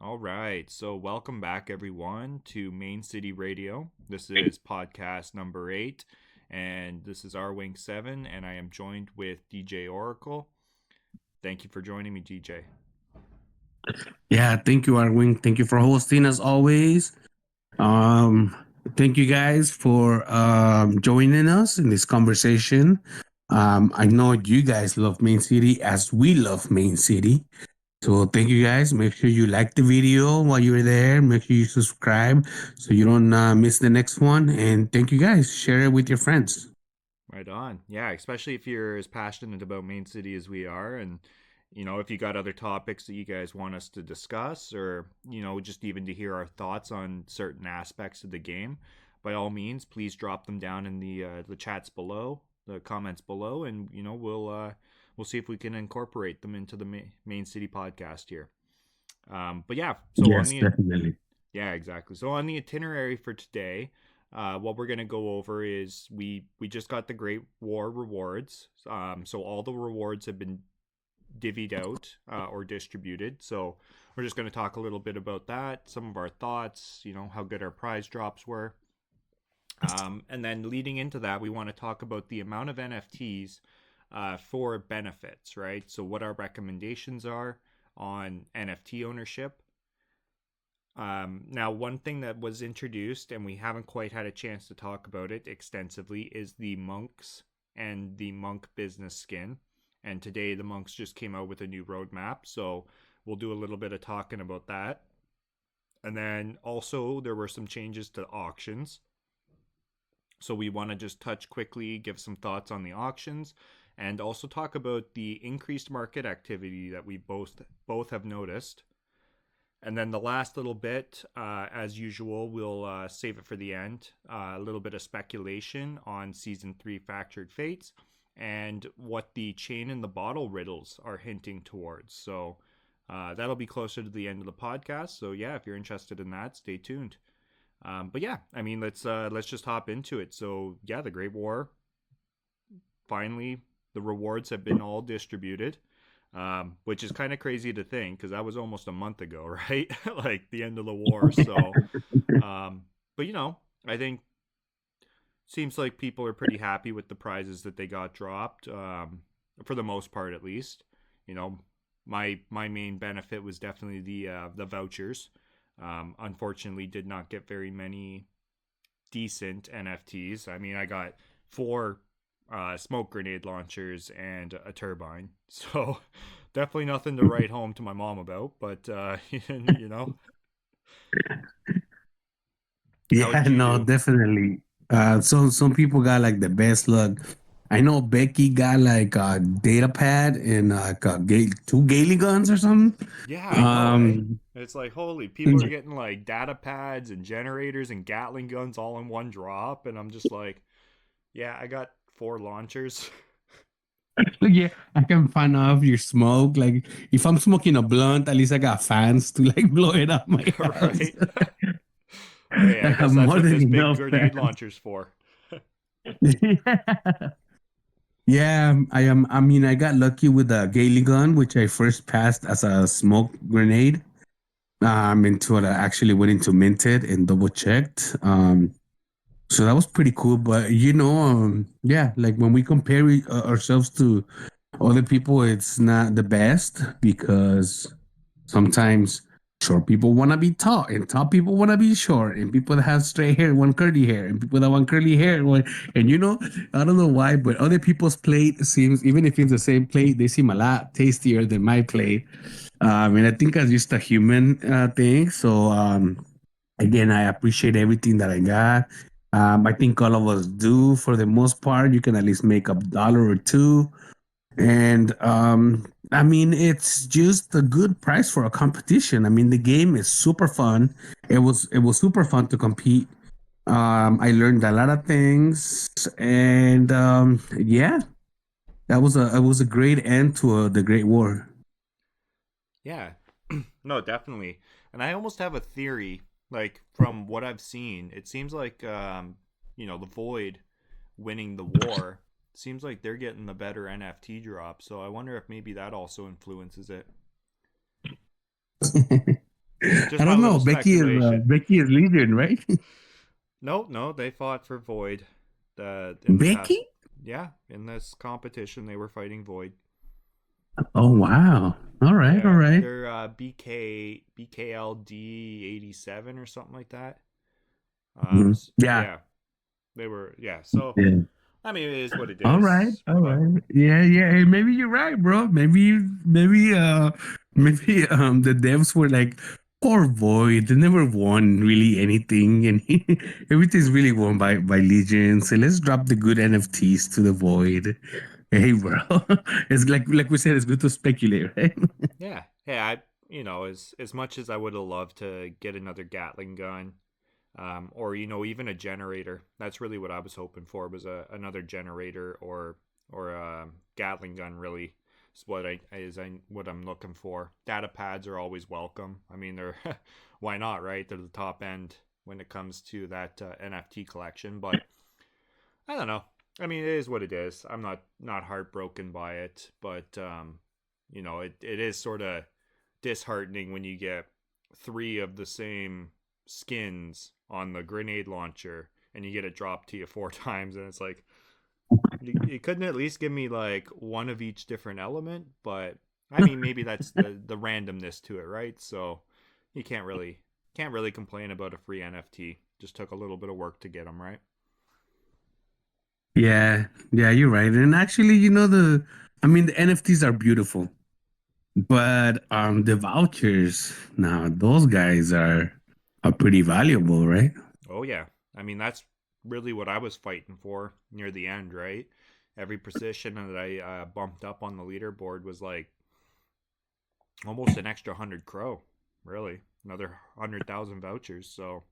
All right. So, welcome back, everyone, to Main City Radio. This is podcast number 8, and this is our Wing 7, and I am joined with DJ Oracle. Thank you for joining me, DJ. Yeah, thank you, Arwin. Thank you for hosting as always. Um, Thank you guys for joining us in this conversation. I know you guys love Main City as we love Main City. So thank you guys. Make sure you like the video while you're there. Make sure you subscribe so you don't miss the next one. And thank you guys. Share it with your friends. Right on. Yeah, especially if you're as passionate about Main City as we are. And, if you got other topics that you guys want us to discuss or, just even to hear our thoughts on certain aspects of the game, by all means, please drop them down in the chats below, the comments below, and, we'll see if we can incorporate them into the Main City podcast here. But yeah, so on Yes, the definitely. yeah, exactly. So on the itinerary for today, what we're gonna go over is we just got the Great War rewards. So all the rewards have been divvied out or distributed. So we're just gonna talk a little bit about that, some of our thoughts, how good our prize drops were. And then leading into that, we want to talk about the amount of NFTs for benefits, right? So what our recommendations are on NFT ownership. Now, one thing that was introduced, and we haven't quite had a chance to talk about it extensively, is the Munks and the Monk business skin. And today, the Monks just came out with a new roadmap, so we'll do a little bit of talking about that. And then also, there were some changes to auctions. So we want to just touch quickly, give some thoughts on the auctions, and also talk about the increased market activity that we both have noticed. And then the last little bit, as usual, we'll save it for the end. A little bit of speculation on Season 3 Fractured Fates and what the chain in the bottle riddles are hinting towards. So that'll be closer to the end of the podcast. So yeah, if you're interested in that, stay tuned. But yeah, I mean, let's just hop into it. So yeah, the Great War. Finally, the rewards have been all distributed. Which is kind of crazy to think because that was almost a month ago, right? Like the end of the war. So, but I think seems like people are pretty happy with the prizes that they got dropped, for the most part, at least. You know, my main benefit was definitely the vouchers. Unfortunately, did not get very many decent NFTs. I mean, I got 4 smoke grenade launchers and a turbine. So definitely nothing to write home to my mom about. But you know, how Yeah, did you no, do? definitely. So some people got like the best luck. I know Becky got like a data pad and like 2 Gaily guns or something. Yeah, I know, eh? Um, It's like holy, people are getting like data pads and generators and Gatling guns all in one drop, and I'm just like, yeah, I got 4 launchers. yeah, I can fan off your smoke. Like if I'm smoking a blunt, at least I got fans to like blow it up my house. Right? Hey, I guess that's More what than this big enough grenade fans. launcher's for. Yeah, I am. I mean, I got lucky with the Gaily gun, which I first passed as a smoke grenade. Until I actually went into minted and double checked. So that was pretty cool. But yeah, like when we compare ourselves to other people, it's not the best because sometimes short people want to be tall and tall people want to be short and people that have straight hair want curly hair and people that want curly hair want, and I don't know why, but other people's plate seems, even if it's the same plate, they seem a lot tastier than my plate. And I think that's just a human thing. So again, I appreciate everything that I got. I think all of us do for the most part. You can at least make a dollar or two. And I mean, it's just a good price for a competition. I mean, the game is super fun. It was super fun to compete. I learned a lot of things, and yeah, that was a it was a great end to the Great War. Yeah. No, definitely. And I almost have a theory, like from what I've seen, it seems like the Void winning the war seems like they're getting the better NFT drop. So I wonder if maybe that also influences it. Just I my don't little know. speculation. Becky is Legion, right? No, no, they fought for Void. In the past, Becky? yeah, in this competition they were fighting Void. Oh wow. All right, all Yeah, right. they're BKLD 87 or something like that. Mhm. Yeah. Yeah, they were. Yeah, so Yeah. I mean, it is what it All right, is. all But right. Yeah, yeah. Hey, maybe you're right, bro. Maybe the devs were like, poor Void, they never won really anything, and everything's really won by Legion. So let's drop the good NFTs to the Void. Hey, bro. It's like we said, it's good to speculate, right? yeah, hey, I as much as I would have loved to get another Gatling gun, or even a generator. That's really what I was hoping for was another generator or a Gatling gun. Really, is what I'm looking for. Data pads are always welcome. I mean, they're why not, right? They're the top end when it comes to that NFT collection. But I don't know. I mean, it is what it is. I'm not heartbroken by it, but it is sort of disheartening when you get three of the same skins on the grenade launcher and you get it dropped to you four times, and it's like you couldn't at least give me like one of each different element. But I mean, maybe that's the randomness to it, right? So you can't really complain about a free NFT. Just took a little bit of work to get them, right? Yeah, yeah, you're right. And actually, I mean, the NFTs are beautiful, but the vouchers, now those guys are pretty valuable, right? Oh yeah. I mean, that's really what I was fighting for near the end, right? Every position that I bumped up on the leaderboard was like almost an extra 100 crow, really. Another 100,000 vouchers. So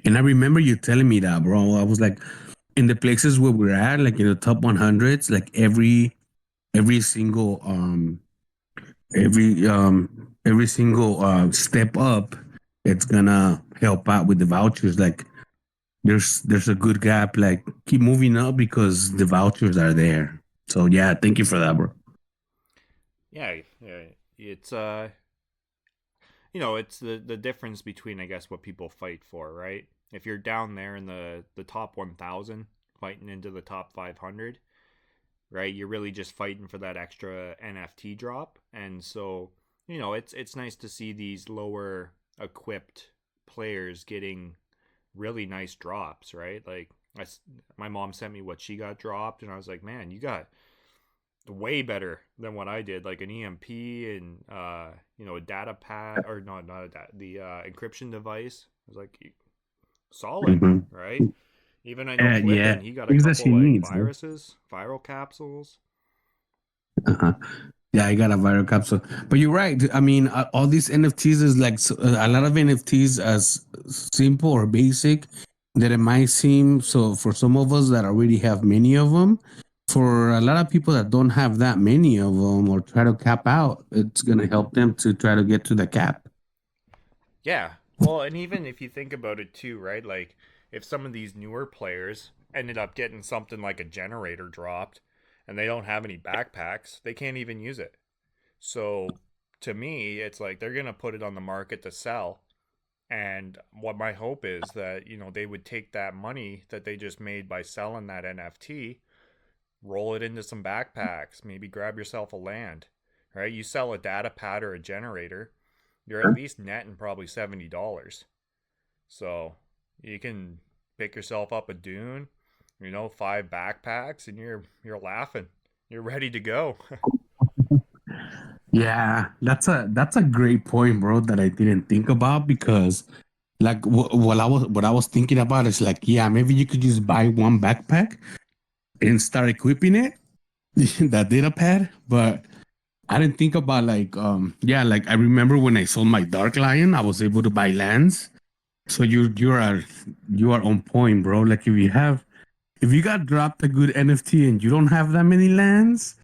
And I remember you telling me that, bro. I was like, in the places where we're at, like in the top 100s, like every single every single step up, it's gonna help out with the vouchers. Like there's a good gap. Like keep moving up because the vouchers are there. So yeah, thank you for that, bro. yeah, yeah, it's the difference between, I guess, what people fight for, right? If you're down there in the top 1,000 fighting into the top 500, right? You're really just fighting for that extra NFT drop. And so, it's nice to see these lower equipped players getting really nice drops, right? Like my mom sent me what she got dropped, and I was like, man, you got way better than what I did, like an EMP and a data pad, or not a data, the encryption device. I was like, solid, Mhm. right? Even I know Yeah, Flippin, he got a things that couple she like needs. Huh? viruses, viral capsules. Uh-huh. Yeah, I got a viral capsule. But you're right. I mean, all these NFTs is like a lot of NFTs as simple or basic that it might seem. So for some of us that already have many of them, for a lot of people that don't have that many of them or try to cap out, it's gonna help them to try to get to the cap. Yeah. Well, and even if you think about it too, right? Like if some of these newer players ended up getting something like a generator dropped and they don't have any backpacks, they can't even use it. So to me, it's like they're going to put it on the market to sell. And what my hope is that, they would take that money that they just made by selling that NFT, roll it into some backpacks, maybe grab yourself a land, right? You sell a data pad or a generator, you're at least netting probably $70. So you can pick yourself up a dune, five backpacks, and you're laughing. You're ready to go. Yeah, that's a great point, bro, that I didn't think about because like what I was thinking about is like, yeah, maybe you could just buy one backpack and start equipping it, that data pad. But I didn't think about like yeah, like I remember when I sold my Dark Lion, I was able to buy lands. So you are on point, bro. Like if you got dropped a good NFT and you don't have that many lands,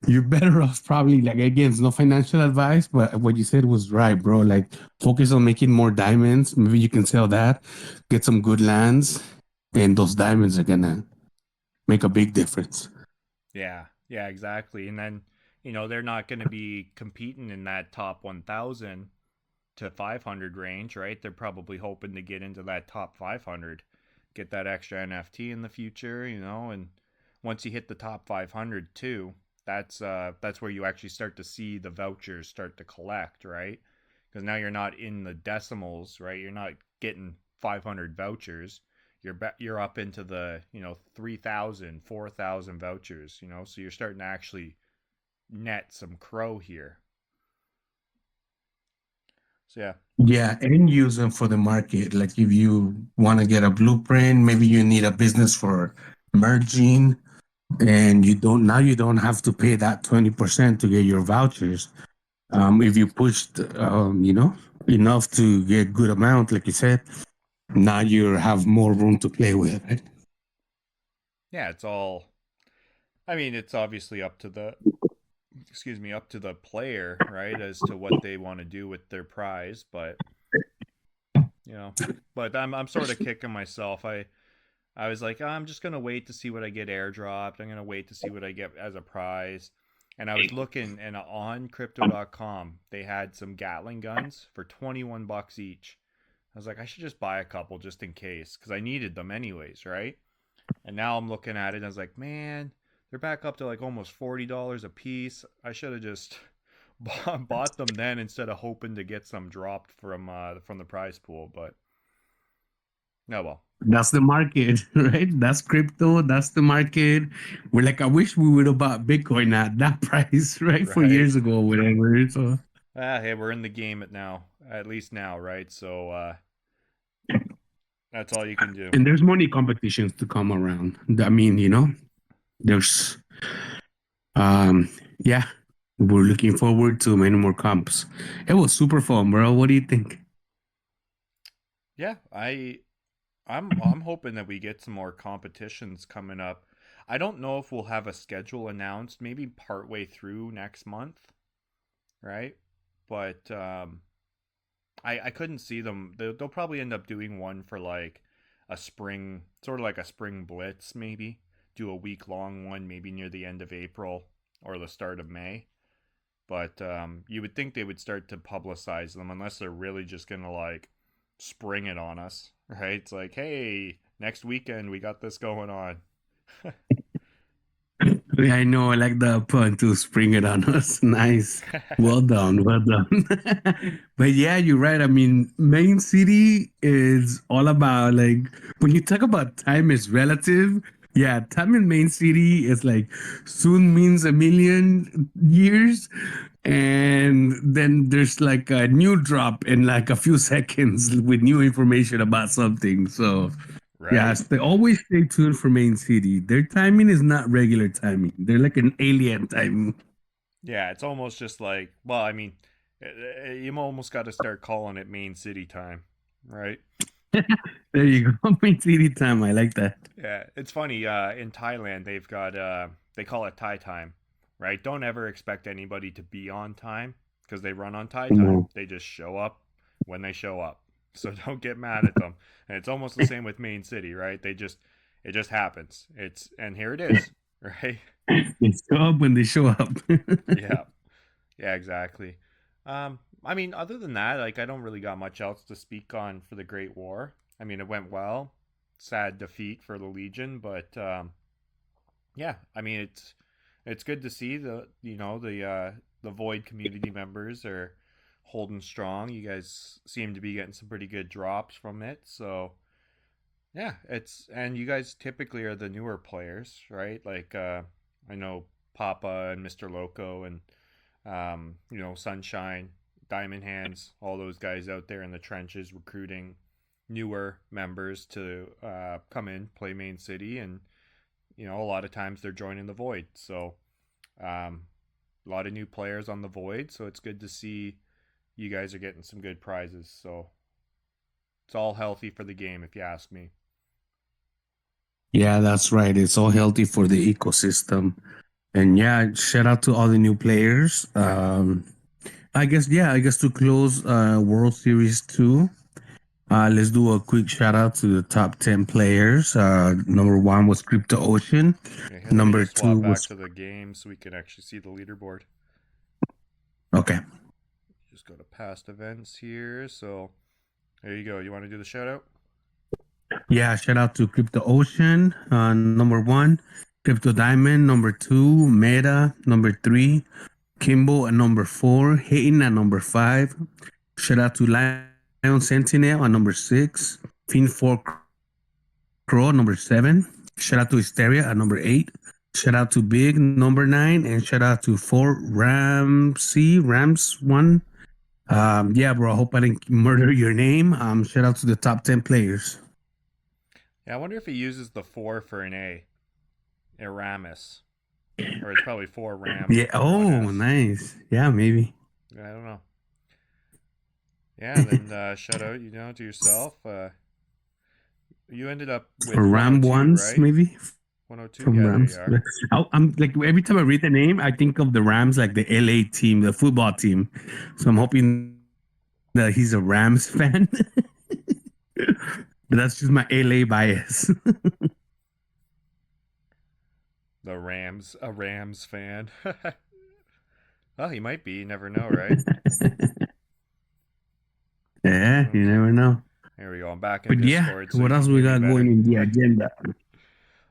you're better off probably, like, again, it's no financial advice, but what you said was right, bro. Like focus on making more diamonds. Maybe you can sell that, get some good lands, and those diamonds are gonna make a big difference. Yeah, yeah, exactly. And then, they're not going to be competing in that top 1,000 to 500 range, right? They're probably hoping to get into that top 500, get that extra NFT in the future, and once you hit the top 500 too, that's where you actually start to see the vouchers start to collect, right? Because now you're not in the decimals, right? You're not getting 500 vouchers. You're up into the 3,000, 4,000 vouchers, so you're starting to actually net some crow here. So yeah. Yeah, and use them for the market. Like if you want to get a blueprint, maybe you need a business for merging, and you don't have to pay that 20% to get your vouchers. If you pushed, enough to get good amount, like you said, now you have more room to play with, right? Yeah, it's all, I mean, it's obviously up to the player, right, as to what they want to do with their prize, but you know, but I'm sort of kicking myself. I was like, oh, I'm just gonna wait to see what I get airdropped. I'm gonna wait to see what I get as a prize. And I was looking, and on crypto.com, they had some Gatling guns for $21 each. I was like, I should just buy a couple just in case, because I needed them anyways, right? And now I'm looking at it, and I was like, man, they're back up to like almost $40 a piece. I should have just bought them then instead of hoping to get some dropped from the prize pool. But no, well, That's the market, right? That's crypto. That's the market. We're like, I wish we would have bought Bitcoin at that price, right? For right. years ago, whatever. So, Hey, we're in the game at least now, right? So that's all you can do. and there's money competitions to come around. I mean, there's, um, yeah, we're looking forward to many more comps. It was super fun, bro. What do you think? Yeah, I'm hoping that we get some more competitions coming up. I don't know if we'll have a schedule announced, maybe partway through next month, right? But I couldn't see them. They'll probably end up doing one for like a spring, sort of like a spring blitz, maybe do a week long one, maybe near the end of April or the start of May. But you would think they would start to publicize them unless they're really just gonna like spring it on us, right? It's like, hey, next weekend we got this going on. Yeah, I know. I like the pun to spring it on us. Nice. Well done. Well done. But yeah, you're right. I mean, main city is all about like when you talk about time is relative. Yeah, time in main city is like soon means a million years. And then there's like a new drop in like a few seconds with new information about something. So Right? yes, they always stay tuned for Main City. Their timing is not regular timing. They're like an alien timing. Yeah, it's almost just like, well, I mean, you almost got to start calling it main city time, right? There you go. Main City time. I like that. Yeah, it's funny. In Thailand, they've got they call it Thai time, right? Don't ever expect anybody to be on time because they run on Thai time. No. They just show up when they show up. So don't get mad at them. And it's almost the same with main city, right? It just happens. And here it is, right? They show up when they show up. Yeah. Yeah, exactly. I mean, other than that, like I don't really got much else to speak on for the Great War. I mean, it went well. Sad defeat for the Legion, but yeah, I mean it's good to see the Void community members are holding strong. You guys seem to be getting some pretty good drops from it, so yeah, and you guys typically are the newer players, right? Like I know Papa and Mr. Loco and Sunshine, Diamond Hands, all those guys out there in the trenches recruiting newer members to come in, play Main City, and a lot of times they're joining the Void. So a lot of new players on the Void, so it's good to see you guys are getting some good prizes. So it's all healthy for the game, if you ask me. Yeah, that's right. It's all healthy for the ecosystem. And yeah, shout out to all the new players. I guess to close World Series 2, let's do a quick shout out to the top 10 players. Number one was Crypto Ocean. Yeah, here, let me Number just two swap back was to the game so we can actually see the leaderboard. Okay. Just go to past events here. So there you go. You want to do the shout out? Yeah, shout out to Crypto Ocean, number one, Crypto Diamond, number two, Meta, number three, Kimbo at number four, Hayden at number five. Shout out to Lion Sentinel at number six, Fiend 4 Crow at number seven. Shout out to Hysteria at number eight. Shout out to Big number nine, and shout out to Four Rams one. Yeah, bro. I hope I didn't murder your name. Shout out to the top 10 players. Yeah, I wonder if he uses the 4 for an A. Aramis. Or it's probably 4 Ram, Yeah. Oh, 1S. nice. Yeah, maybe. I don't know. Yeah, then shout out, to yourself. You ended up with Or Ram 102, ones, right? maybe 102? from Yeah, there you Rams. are. I'm like every time I read the name, I think of the Rams, like the LA team, the football team. So I'm hoping that he's a Rams fan. But that's just my LA bias. A Rams fan. Well, he might be. You never know, right? Yeah, you Okay. never know. Here we go. I'm back in But yeah, Discord so what you else can we hear me got going better. in the agenda?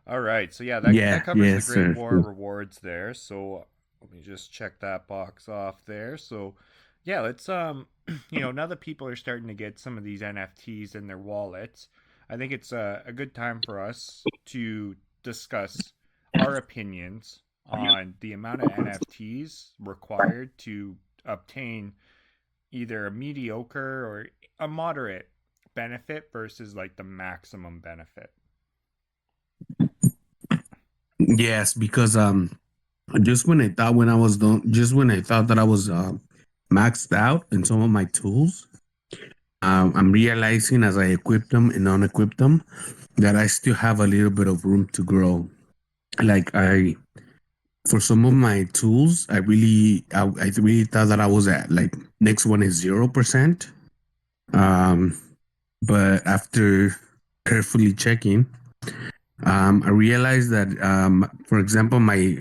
All right. So yeah, that Yeah, covers the yes, Great sir. War rewards there. So let me just check that box off there. So yeah, let's now that people are starting to get some of these NFTs in their wallets, I think it's a good time for us to discuss our opinions on the amount of NFTs required to obtain either a mediocre or a moderate benefit versus like the maximum benefit. Yes, because just when I thought when I was done, just when I thought that I was maxed out in some of my tools, I'm realizing as I equip them and unequip them that I still have a little bit of room to grow. Like for some of my tools, I really thought that I was at like next one is 0%. Um, but after carefully checking, I realized that, for example, my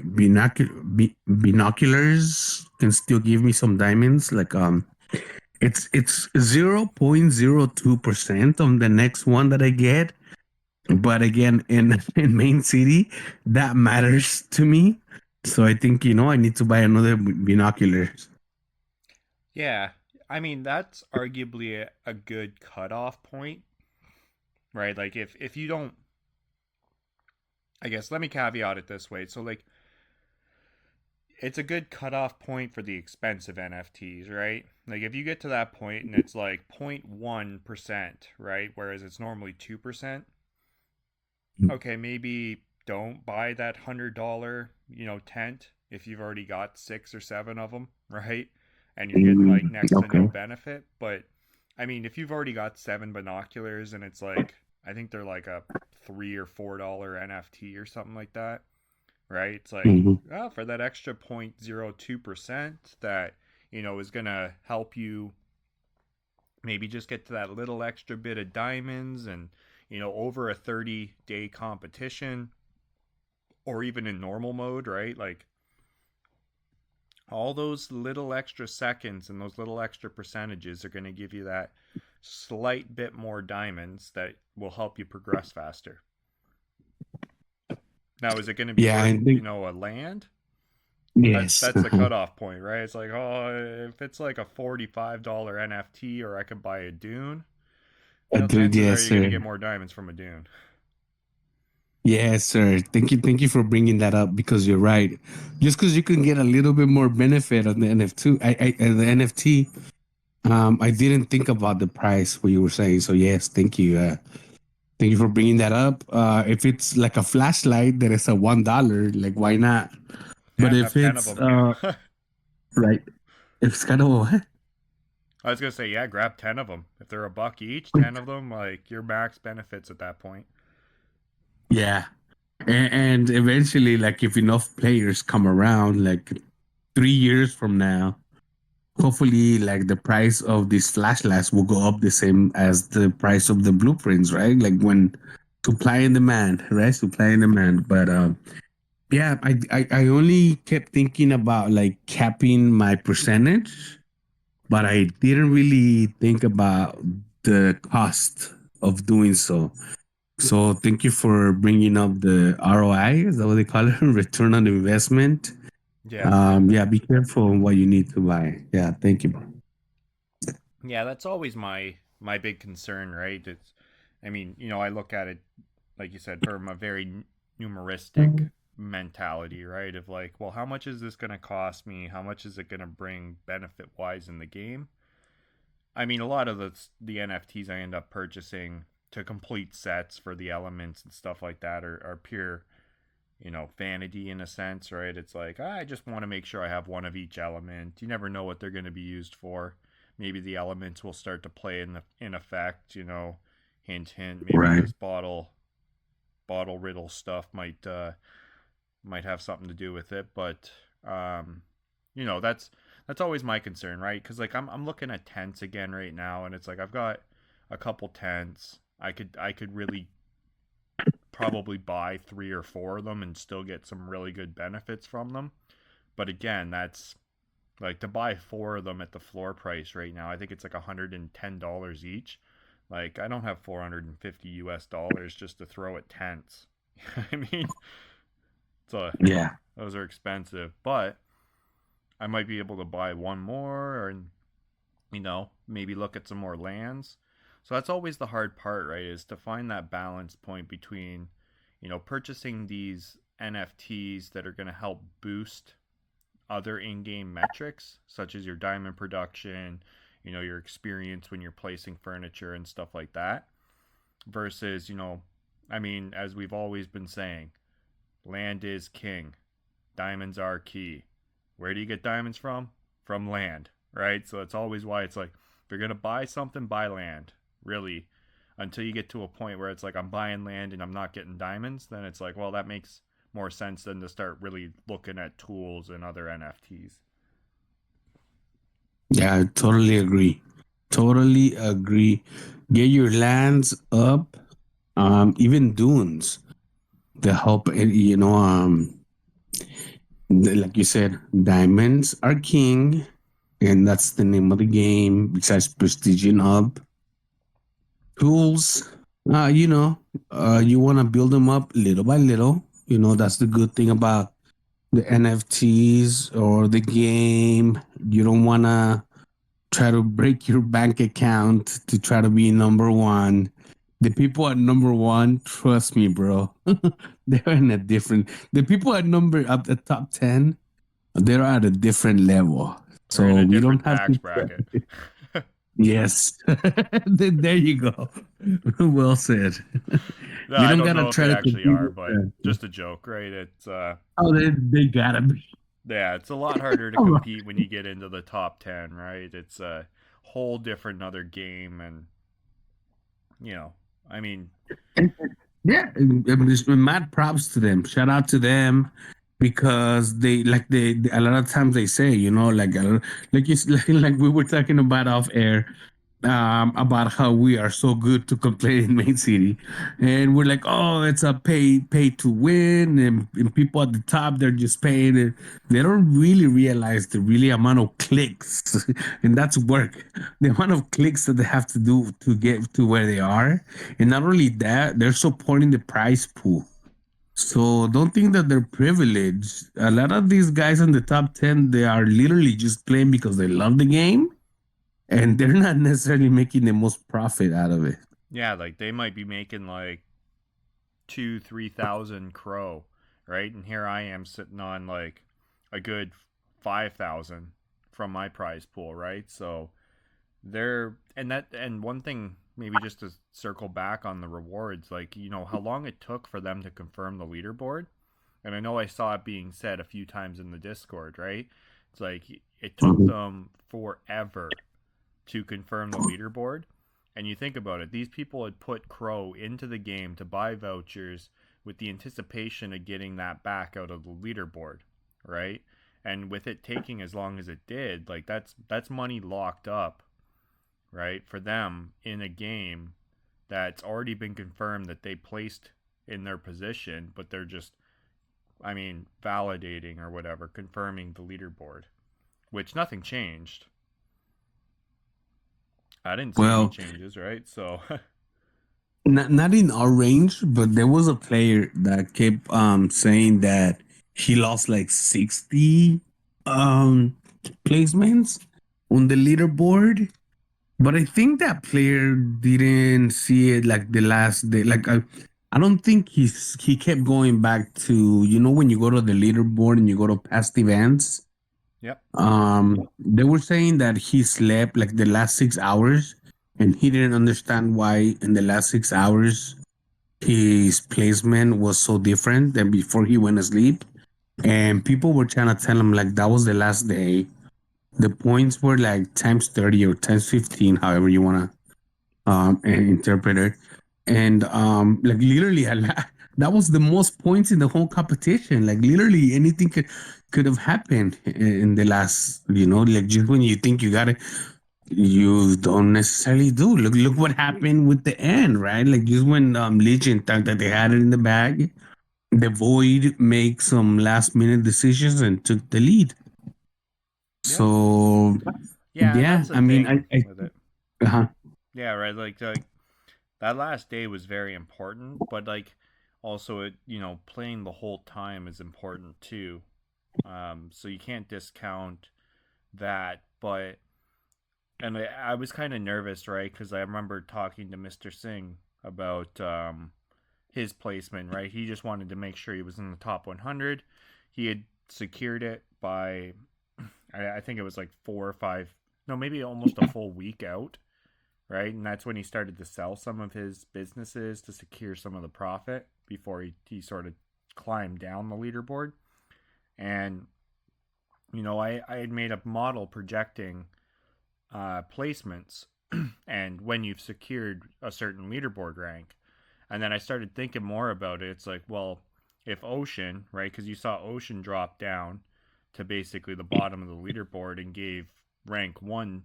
binoculars can still give me some diamonds. Like it's 0.02% on the next one that I get. But again, in main city, that matters to me. So I think I need to buy another binoculars. Yeah, I mean that's arguably a good cutoff point, right? Like if you don't, I guess let me caveat it this way. So like it's a good cutoff point for the expensive NFTs, right? Like if you get to that point and it's like 0.1%, right? Whereas it's normally 2%. Okay, maybe don't buy that $100, tent if you've already got 6 or 7 of them, right? And you're getting like next to no Okay. benefit. But I mean, if you've already got 7 binoculars and it's like, I think they're like a $3 or $4 NFT or something like that, right? It's like, Mhm. well, for that extra 0.02% that, is going to help you maybe just get to that little extra bit of diamonds and, over a 30-day competition or even in normal mode, right? Like all those little extra seconds and those little extra percentages are going to give you that slight bit more diamonds that will help you progress faster. Now, is it going to be Yeah, worth, I think a land? yes. That's the cutoff point, right? It's like, oh, if it's like a $45 NFT or I could buy a dune, chances are Yes, you're going to sir. get more diamonds from a dune. Yes, sir. Thank you for bringing that up because you're right. Just because you can get a little bit more benefit on the NFT, the NFT. I didn't think about the price what you were saying. So yes, thank you. Thank you for bringing that up. If it's like a flashlight that is a $1, like why not? But Yeah, if have 10 of it's them. right, if it's kind of what? I was going to say, yeah, grab 10 of them. If they're a buck each, 10 of them, like your max benefits at that point. Yeah, and eventually, like if enough players come around, like 3 years from now, hopefully like the price of these flashlights will go up the same as the price of the blueprints, right? Like when supply and demand, right? Supply and demand. But Yeah, I only kept thinking about like capping my percentage, but I didn't really think about the cost of doing so. So thank you for bringing up the ROI. Is that what they call it? Return on investment. Yes. Yeah, be careful on what you need to buy. Yeah, thank you, bro. Yeah, that's always my big concern, right? It's, I mean, I look at it like you said from a very numeristic mentality, right? Of like, well, how much is this going to cost me? How much is it going to bring benefit wise in the game? I mean, a lot of the NFTs I end up purchasing to complete sets for the elements and stuff like that are pure, vanity in a sense, right? It's like, I just want to make sure I have one of each element. You never know what they're going to be used for. Maybe the elements will start to play in effect, hint hint, maybe Right. this bottle riddle stuff might have something to do with it, but um that's always my concern, right? Cuz like I'm looking at tents again right now, and it's like I've got a couple tents. I could really probably buy 3 or 4 of them and still get some really good benefits from them. But again, that's like to buy 4 of them at the floor price right now. I think it's like $110 each. Like I don't have 450 US dollars just to throw at tents. I mean, so Yeah. those are expensive, but I might be able to buy one more, or maybe look at some more lands. So that's always the hard part, right? Is to find that balance point between, purchasing these NFTs that are going to help boost other in-game metrics, such as your diamond production, your experience when you're placing furniture and stuff like that, versus, I mean, as we've always been saying, land is king, diamonds are key. Where do you get diamonds from? From land, right? So that's always why it's like, if you're gonna buy something, buy land. Really, until you get to a point where it's like I'm buying land and I'm not getting diamonds, then it's like, well, that makes more sense than to start really looking at tools and other NFTs. Yeah, I totally agree. Totally agree. Get your lands up, even dunes to help. Like you said, diamonds are king, and that's the name of the game. Besides prestiging up tools, you want to build them up little by little. That's the good thing about the NFTs or the game. You don't want to try to break your bank account to try to be number one. The people at number one, trust me, bro, they're in a different. The people at the top 10, they're at a different level. They're in So a we don't different have tax to. bracket. Yes, there you go. Well said. No, We I don't don't gotta know if try they to actually compete are, with but them. just a joke, right? It's Oh, they gotta be. yeah, it's a lot harder to compete when you get into the top 10, right? It's a whole different other game, and you know, I mean, And, yeah, and just mad props to them. Shout out to them because they a lot of times they say, like you like we were talking about off air, about how we are so good to complain in Main City, and we're like, oh, it's a pay to win, and people at the top they're just paying it. They don't really realize the really amount of clicks, and that's work. The amount of clicks that they have to do to get to where they are, and not only that, they're supporting the prize pool. So don't think that they're privileged. A lot of these guys in the top 10, they are literally just playing because they love the game and they're not necessarily making the most profit out of it. yeah, like they might be making like 2, 3 thousand crow, right? And here I am sitting on like a good 5,000 from my prize pool, right? So and one thing maybe just to circle back on the rewards, like how long it took for them to confirm the leaderboard. And I know I saw it being said a few times in the Discord, right? It's like it took Mhm. them forever to confirm the leaderboard. And you think about it, these people had put Crow into the game to buy vouchers with the anticipation of getting that back out of the leaderboard, right? And with it taking as long as it did, like that's money locked up, right, for them in a game that's already been confirmed that they placed in their position, but they're just validating or whatever, confirming the leaderboard, which nothing changed. I didn't see any Well, changes, right? So, not in our range, but there was a player that kept saying that he lost like 60 um placements on the leaderboard. But I think that player didn't see it like the last day. Like I don't think he kept going back to, when you go to the leaderboard and you go to past events. yep, They were saying that he slept like the last 6 hours, and he didn't understand why in the last 6 hours his placement was so different than before he went to sleep. And people were trying to tell him like that was the last day. The points were like times 30 or times 15, however you want to interpret it. And like literally, that was the most points in the whole competition. Like literally anything could have happened in the last, like just when you think you got it, you don't necessarily do. Look what happened with the end, right? Like just when Legion thought that they had it in the bag, the Void make some last minute decisions and took the lead. yep, So yeah, and yeah, that's the I mean, thing with it. uh Yeah, right. Like that last day was very important, but like also it, playing the whole time is important too. So you can't discount that. But and I was kind of nervous, right? Because I remember talking to Mr. Singh about his placement, right? He just wanted to make sure he was in the top 100. He had secured it by, I think it was like 4 or 5, no, maybe almost a full week out, right? And that's when he started to sell some of his businesses to secure some of the profit before he sort of climbed down the leaderboard. And, I had made a model projecting placements and when you've secured a certain leaderboard rank. And then I started thinking more about it. It's like, well, if Ocean, right? Because you saw Ocean drop down to basically the bottom of the leaderboard and gave rank one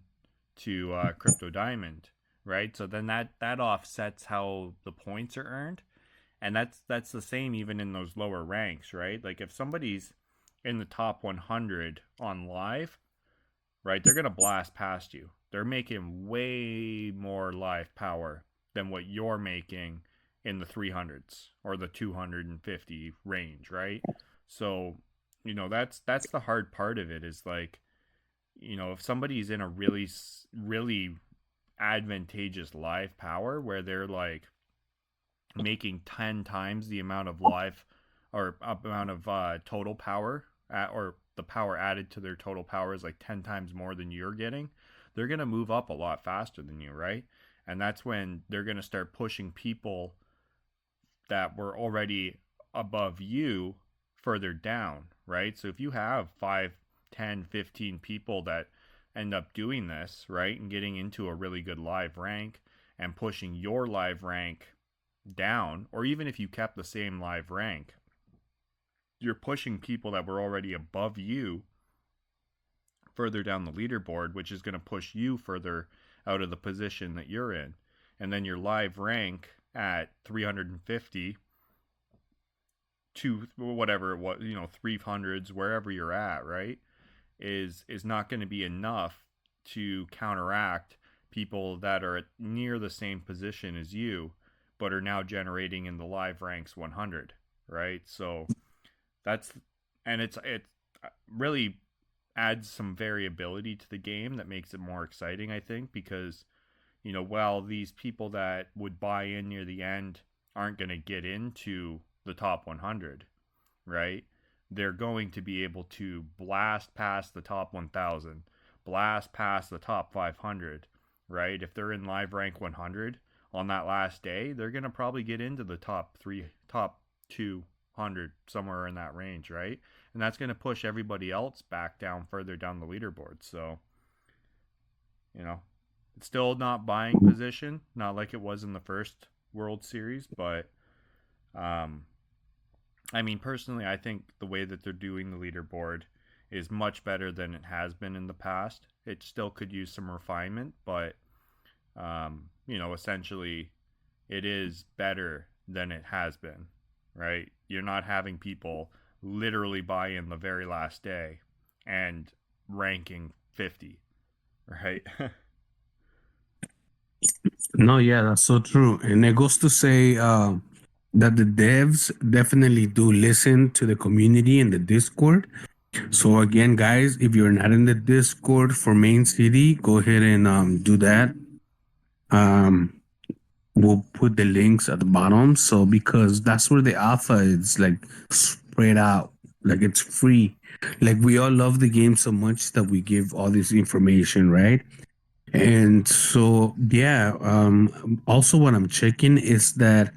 to Crypto Diamond, right? So then that offsets how the points are earned, and that's the same even in those lower ranks, right? Like if somebody's in the top 100 on live, right? They're gonna blast past you. They're making way more live power than what you're making in the 300s or the 250 range, right? So, that's the hard part of it is like, if somebody's in a really advantageous live power where they're like making 10 times the amount of live or amount of total power or the power added to their total power is like 10 times more than you're getting, they're going to move up a lot faster than you, right? And that's when they're going to start pushing people that were already above you further down, right? So if you have 5, 10, 15 people that end up doing this, right, and getting into a really good live rank and pushing your live rank down, or even if you kept the same live rank, you're pushing people that were already above you further down the leaderboard, which is going to push you further out of the position that you're in. And then your live rank at 350 to whatever it was, 300s, wherever you're at, right, is not going to be enough to counteract people that are at near the same position as you but are now generating in the live ranks 100, right? So that's, and it really adds some variability to the game that makes it more exciting, I think, because while these people that would buy in near the end aren't going to get into the top 100, right? They're going to be able to blast past the top 1000, blast past the top 500, right? If they're in live rank 100 on that last day, they're going to probably get into the top 200, somewhere in that range, right? And that's going to push everybody else back down further down the leaderboard. So, it's still not buying position, not like it was in the first World Series, but personally, I think the way that they're doing the leaderboard is much better than it has been in the past. It still could use some refinement, but essentially, it is better than it has been, right? You're not having people literally buy in the very last day and ranking 50, right? No, yeah, that's so true. And it goes to say that the devs definitely do listen to the community in the Discord. So again, guys, if you're not in the Discord for Main City, go ahead and do that. Um, we'll put the links at the bottom. So because that's where the alpha is like spread out, like it's free. Like we all love the game so much that we give all this information, right? And so yeah, also what I'm checking is that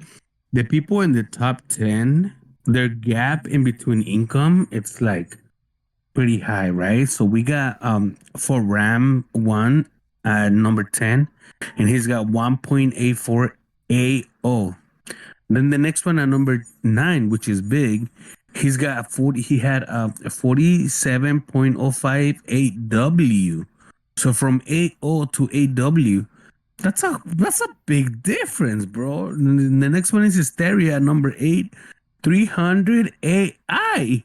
the people in the top 10, their gap in between income, it's like pretty high, right? So we got for Ram one at number 10, and he's got 1.84 AO. Then the next one at number 9, which is big, he's got 40, he had a 47.058 W. So from AO to AW, that's a big difference, bro. The next one is Hysteria at number 8, 300 AI.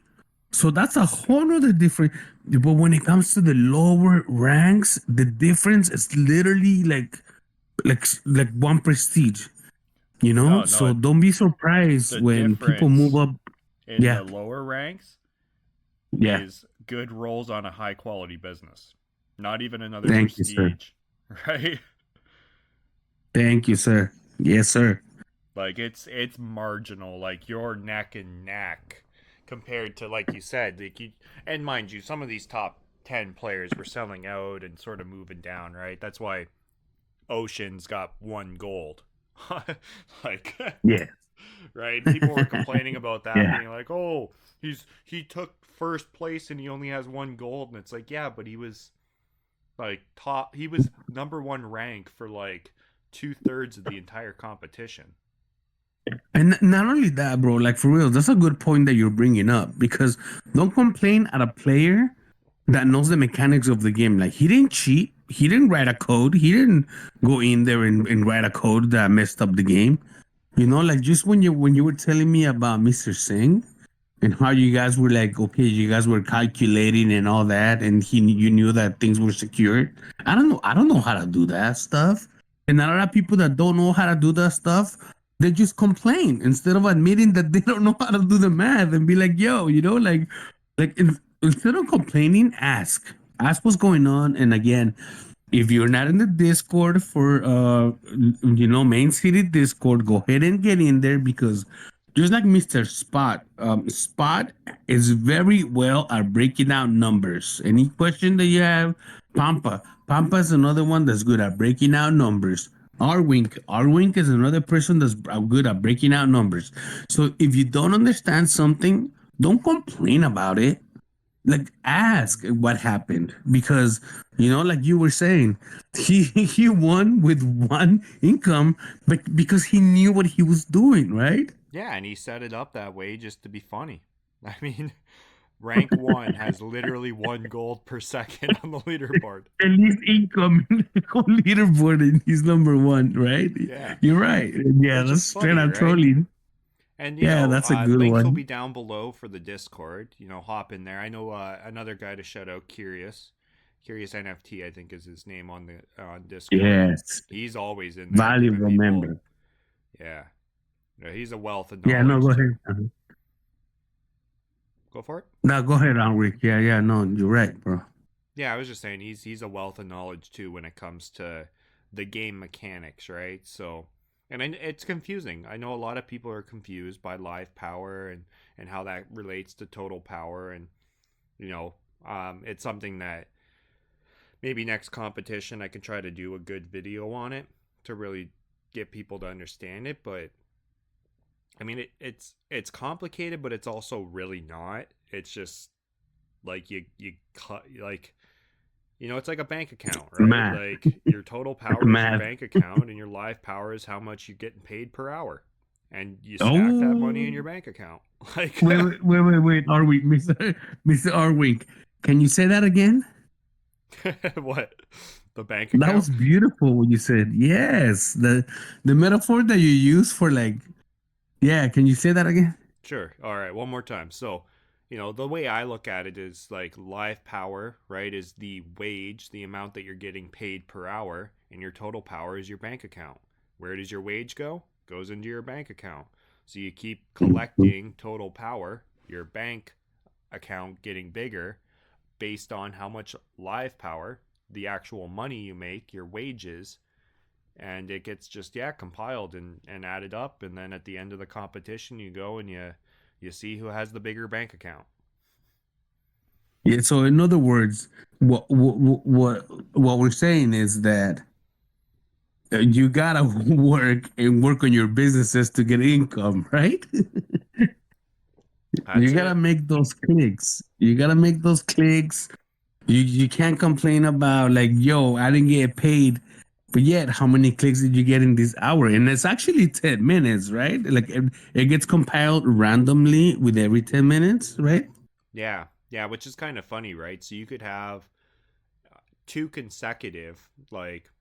So that's a whole other different. But when it comes to the lower ranks, the difference is literally like one prestige, you know? No, So no, don't be surprised the when people move difference up. in Yeah. the lower ranks Yeah. is good roles on a high quality business. Not even another Thank you, sir. prestige, right? Thank you, sir. Yes, sir. Like it's marginal. Like you're neck and neck compared to, like you said, like you, and mind you, some of these top 10 players were selling out and sort of moving down, right? That's why Ocean's got 1 gold. Like Yeah. right? People were complaining about that, Yeah. being like, "Oh, he took first place and he only has 1 gold," and it's like, yeah, but he was like top. He was number 1 rank for like 2/3 of the entire competition. And not only that, bro, like for real, that's a good point that you're bringing up because don't complain at a player that knows the mechanics of the game. Like he didn't cheat, he didn't write a code, he didn't go in there and write a code that messed up the game. You know, like just when you were telling me about Mr. Singh and how you guys were like, okay, you guys were calculating and all that, and you knew that things were secured. I don't know how to do that stuff. And a lot of people that don't know how to do that stuff, they just complain instead of admitting that they don't know how to do the math and be like, yo, instead of complaining, ask what's going on. And again, if you're not in the Discord for Main City Discord, go ahead and get in there because just like Mr. Spot, Spot is very well at breaking down numbers. Any question that you have, Pampa is another one that's good at breaking out numbers. Arwink is another person that's good at breaking out numbers. So if you don't understand something, don't complain about it, like ask what happened because like you were saying, he won with one income, but because he knew what he was doing, right? Yeah, and he set it up that way just to be funny. I mean, rank 1 has literally 1 gold per second on the leaderboard. The least income in the whole leaderboard, and he's number one, right? Yeah, You're right. Yeah, which that's is straight funny, out right? trolling. And Yeah, that's a good links will be one. down below for the Discord. Hop in there. I know another guy to shout out, Curious NFT, I think is his name on the on Discord. Yes, He's always in there giving valuable people, member. yeah, he's a wealth of Yeah, no, knowledge go too. ahead. Go for it. No, go ahead, Rick. Yeah, no, you're right, bro. Yeah, I was just saying he's a wealth of knowledge too when it comes to the game mechanics, right? So, and it's confusing. I know a lot of people are confused by live power and how that relates to total power, and it's something that maybe next competition I can try to do a good video on it to really get people to understand it. But I mean, it's complicated, but it's also really not. It's just like you cut like it's like a bank account, right? Math. Like your total It's power is your math. bank account, and your live power is how much you're getting paid per hour, and you stack that money in Oh, your bank account. Like wait, Arwink, Mr. Arwink. Can you say that again? what? The bank That account? was beautiful what you said. Yes, the metaphor that you use for like, yeah. Can you say that again? Sure. All right, one more time. So The way I look at it is like live power, right, is the wage, the amount that you're getting paid per hour, and your total power is your bank account. Where does your wage go? Goes into your bank account. So you keep collecting total power, your bank account getting bigger based on how much live power, the actual money you make, your wages, and it gets just compiled and added up, and then at the end of the competition you go and you see who has the bigger bank account. Yeah. So in other words, what we're saying is that you gotta work and work on your businesses to get income, right? You That's gotta it. make those clicks. You gotta make those clicks. You can't complain about like, yo, I didn't get paid. But yet, how many clicks did you get in this hour? And it's actually 10 minutes, right? Like it gets compiled randomly with every 10 minutes, right? Yeah, which is kind of funny, right? So you could have two consecutive, like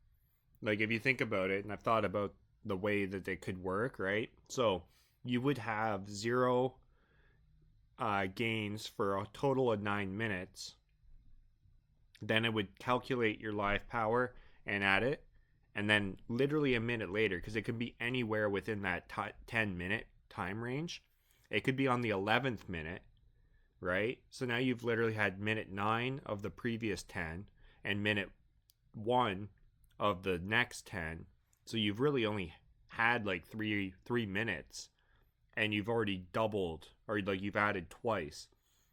if you think about it, and I've thought about the way that they could work, right? So you would have zero gains for a total of 9 minutes. Then it would calculate your live power and add it. And then literally a minute later, because it could be anywhere within that 10-minute time range, it could be on the 11th minute, right? So now you've literally had minute 9 of the previous 10 and minute 1 of the next 10. So you've really only had like three minutes, and you've already doubled, or like you've added twice.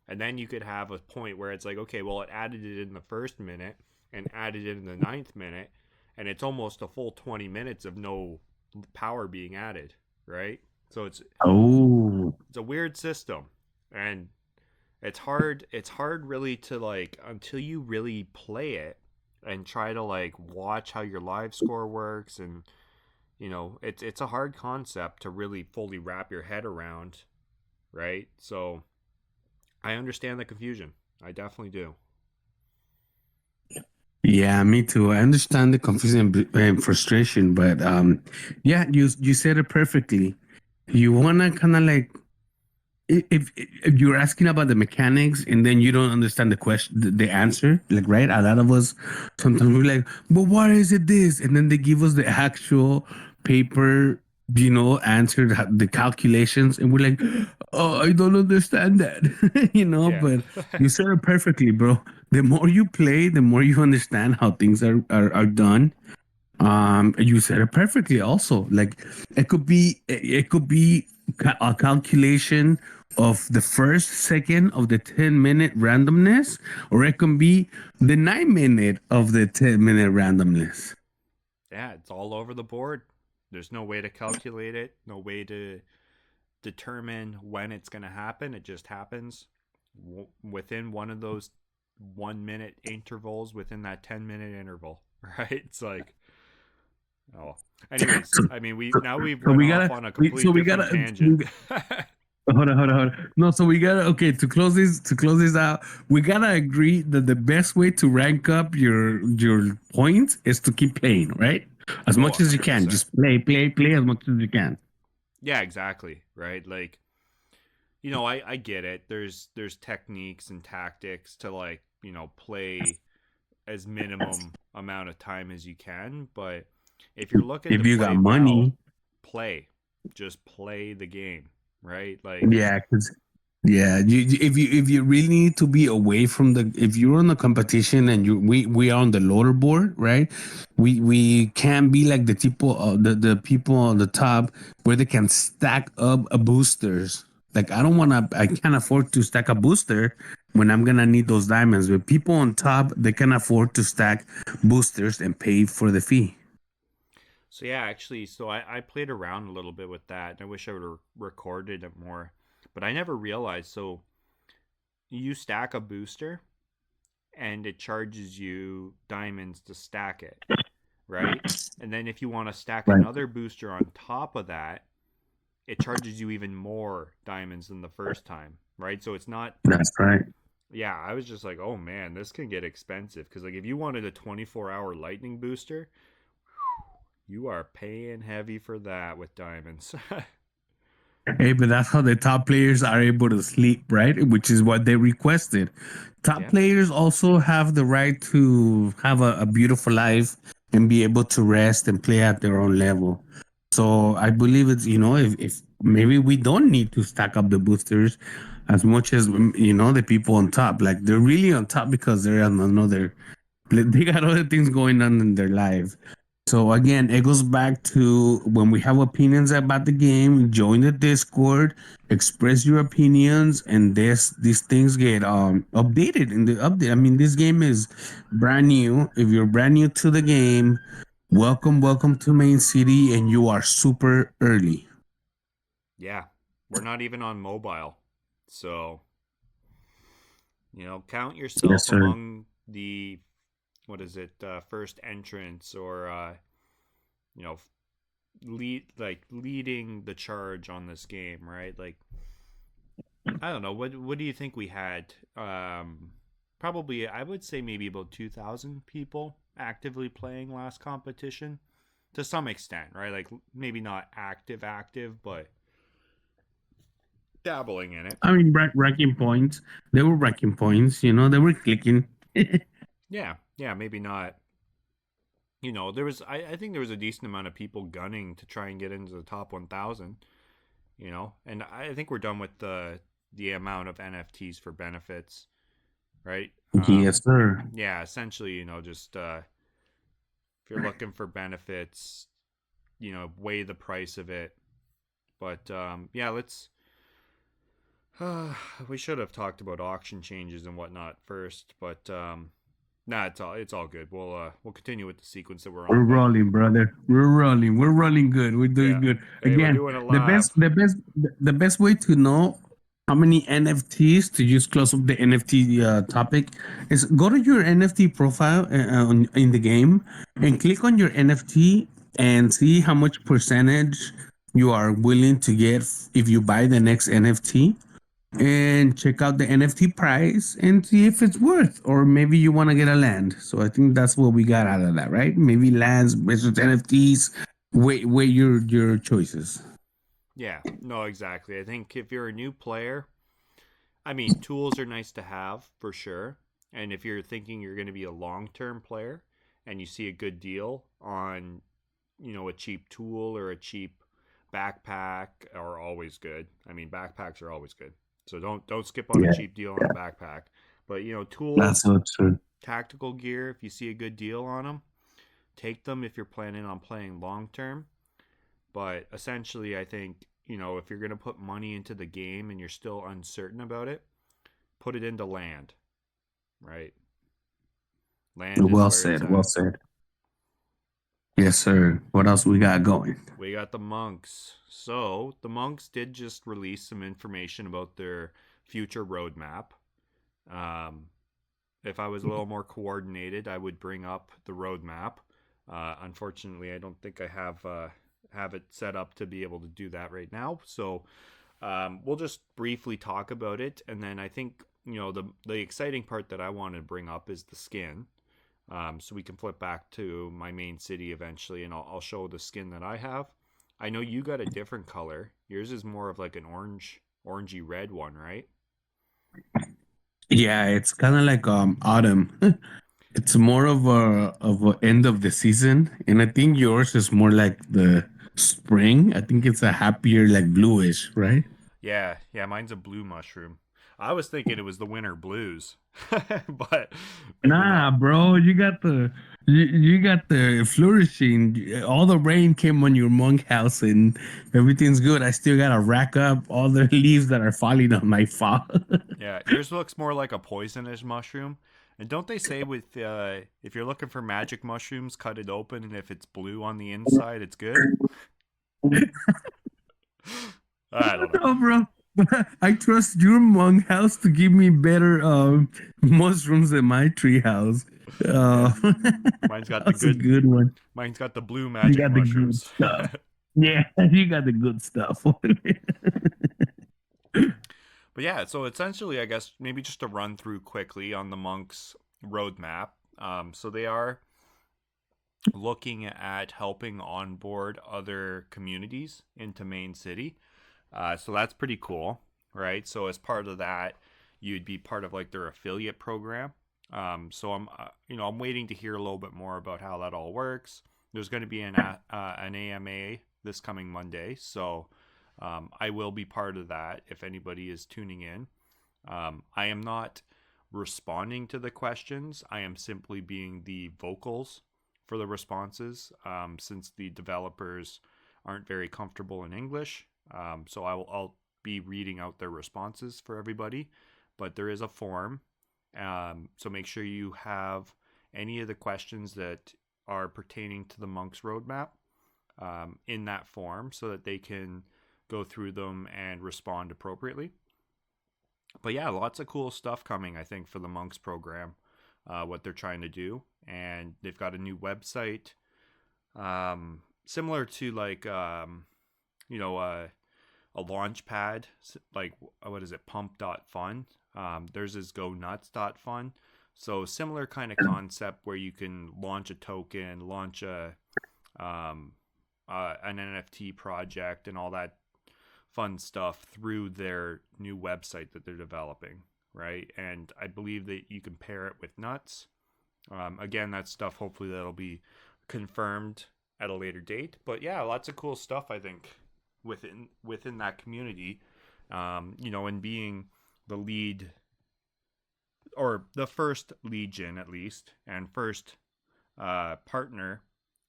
And then you could have a point where it's like, okay, well, it added it in the first minute and added it in the ninth minute, and it's almost a full 20 minutes of no power being added, right? So Oh, it's a weird system, and it's hard really to, like, until you really play it and try to like watch how your live score works, and it's a hard concept to really fully wrap your head around, right? So I understand the confusion. I definitely do. yeah, me too. I understand the confusion and frustration, but yeah, you said it perfectly. You wanna kind of like if you're asking about the mechanics and then you don't understand the question, the answer, like right, a lot of us sometimes we're like, but why is it this, and then they give us the actual paper, answer, the calculations, and we're like, oh, I don't understand that. Yeah. But you said it perfectly, bro. The more you play, the more you understand how things are done. You said it perfectly also. Like it could be a calculation of the first second of the 10-minute randomness, or it can be the 9 minute of the 10-minute randomness. Yeah, it's all over the board. There's no way to calculate it, no way to determine when it's going to happen. It just happens within one of those 1 minute intervals within that 10-minute interval, right? It's like, oh, anyways, So, I mean, we've so went we off gotta, on a so complete we different gotta, tangent. hold on. No, so we gotta, okay, to close this out, we gotta agree that the best way to rank up your points is to keep playing, right? As Oh, much as you can, 100%. just play as much as you can. Yeah, exactly, right? Like, I get it. There's techniques and tactics to, like, play as minimum amount of time as you can, but if you're looking to If you got play well, money, play. Just play the game, right? Like, yeah, yeah, if you really need to be away from if you're on the competition and we are on the loader board, right? We can be like the people on the top where they can stack up a boosters. Like I can't afford to stack a booster when I'm gonna need those diamonds. But people on top, they can afford to stack boosters and pay for the fee. so yeah, actually, so I played around a little bit with that, and I wish I would have recorded it more, but I never realized. So you stack a booster, and it charges you diamonds to stack it, right? And then if you want to stack Right. another booster on top of that, it charges you even more diamonds than the first time, right? So it's not. That's right. Yeah, I was just like, oh man, this can get expensive, because like if you wanted a 24-hour lightning booster, you are paying heavy for that with diamonds. Hey, but that's how the top players are able to sleep, right? Which is what they requested. Top Yeah. players also have the right to have a beautiful life and be able to rest and play at their own level. So I believe it's, if maybe we don't need to stack up the boosters as much as, the people on top. Like they're really on top because they're on another, they got other things going on in their lives. So again, it goes back to when we have opinions about the game, join the Discord, express your opinions, and these things get updated in the update. I mean, this game is brand new. If you're brand new to the game, welcome to Main City, and you are super early. Yeah. We're not even on mobile. So, count Yes, yourself sir. among the, what is it, first entrants or, you know, leading the charge on this game, right? Like, I don't know. What do you think we had? Probably, I would say maybe about 2,000 people actively playing last competition to some extent, right? Like maybe not active, but dabbling in it. I mean, ranking points. They were ranking points. They were clicking. Yeah, maybe not. There was I think there was a decent amount of people gunning to try and get into the top 1,000. And I think we're done with the amount of NFTs for benefits, right? Yes, sir. Yeah, essentially, just if you're looking for benefits, weigh the price of it. But yeah, let's. We should have talked about auction changes and whatnot first, but nah, it's all good. We'll continue with the sequence that we're We're on. But rolling, brother. We're rolling. We're rolling good. We're doing yeah, good. hey, we're Again, doing a the lab. best, the best, the best way to know how many NFTs to just close up the NFT topic is go to your NFT profile in the game and click on your NFT and see how much percentage you are willing to get if you buy the next NFT and check out the NFT price and see if it's worth, or maybe you want to get a land. So I think that's what we got out of that, right? Maybe lands versus NFTs. Weigh your choices. Yeah, no, exactly. I think if you're a new player, I mean, tools are nice to have for sure. And if you're thinking you're going to be a long term player and you see a good deal on, a cheap tool or a cheap backpack are always good. I mean, backpacks are always good. So don't skip on a Yeah, cheap deal on a backpack. But that's tools, so true. tactical gear, if you see a good deal on them, take them if you're planning on playing long term. But essentially, I think, if you're going to put money into the game and you're still uncertain about it, put it into land, right? Land is Well where it's said. Well at. said. Yes, sir. What else we got going? We got the Monks. So, the Monks did just release some information about their future roadmap. Um, if I was a little more coordinated, I would bring up the roadmap. Unfortunately, I don't think I have it set up to be able to do that right now. So, we'll just briefly talk about it, and then I think the exciting part that I want to bring up is the skin. So we can flip back to my main city eventually, and I'll show the skin that I have. I know you got a different color. Yours is more of like an orangey red one, right? Yeah, it's kind of like autumn. It's more of a end of the season, and I think yours is more like the spring. I think it's a happier, like bluish, right? Yeah, mine's a blue mushroom. I was thinking it was the winter blues, but maybe Nah, not. bro, you got the flourishing. All the rain came on your monk house, and everything's good. I still gotta rack up all the leaves that are falling on my fall. Yeah, yours looks more like a poisonous mushroom. And don't they say with if you're looking for magic mushrooms, cut it open, and if it's blue on the inside, it's good. I don't know. No, bro. I trust your monk house to give me better mushrooms than my tree house. Yeah, Uh, mine's got the that's a good. good one. Mine's got the blue You magic got the good mushrooms. stuff. Yeah, you got the good stuff. But yeah, so essentially, I guess maybe just to run through quickly on the monks' roadmap. So they are looking at helping onboard other communities into Main City. So that's pretty cool, right? So as part of that, you'd be part of like their affiliate program. So I'm waiting to hear a little bit more about how that all works. There's going to be an AMA this coming Monday, so I will be part of that if anybody is tuning in. I am not responding to the questions. I am simply being the vocals for the responses, since the developers aren't very comfortable in English. So I'll be reading out their responses for everybody. But there is a form. So make sure you have any of the questions that are pertaining to the Monks roadmap in that form so that they can go through them and respond appropriately. But yeah, lots of cool stuff coming, I think, for the Monks program, what they're trying to do. And they've got a new website, similar to like, a launch pad, like, what is it, pump.fun. Theirs is gonuts.fun. So similar kind of concept where you can launch a token, launch an NFT project and all that fun stuff through their new website that they're developing, right? And I believe that you can pair it with Nuts. Again, that stuff hopefully that'll be confirmed at a later date. But yeah, lots of cool stuff, I think, within that community. And being the lead, or the first legion at least, and first partner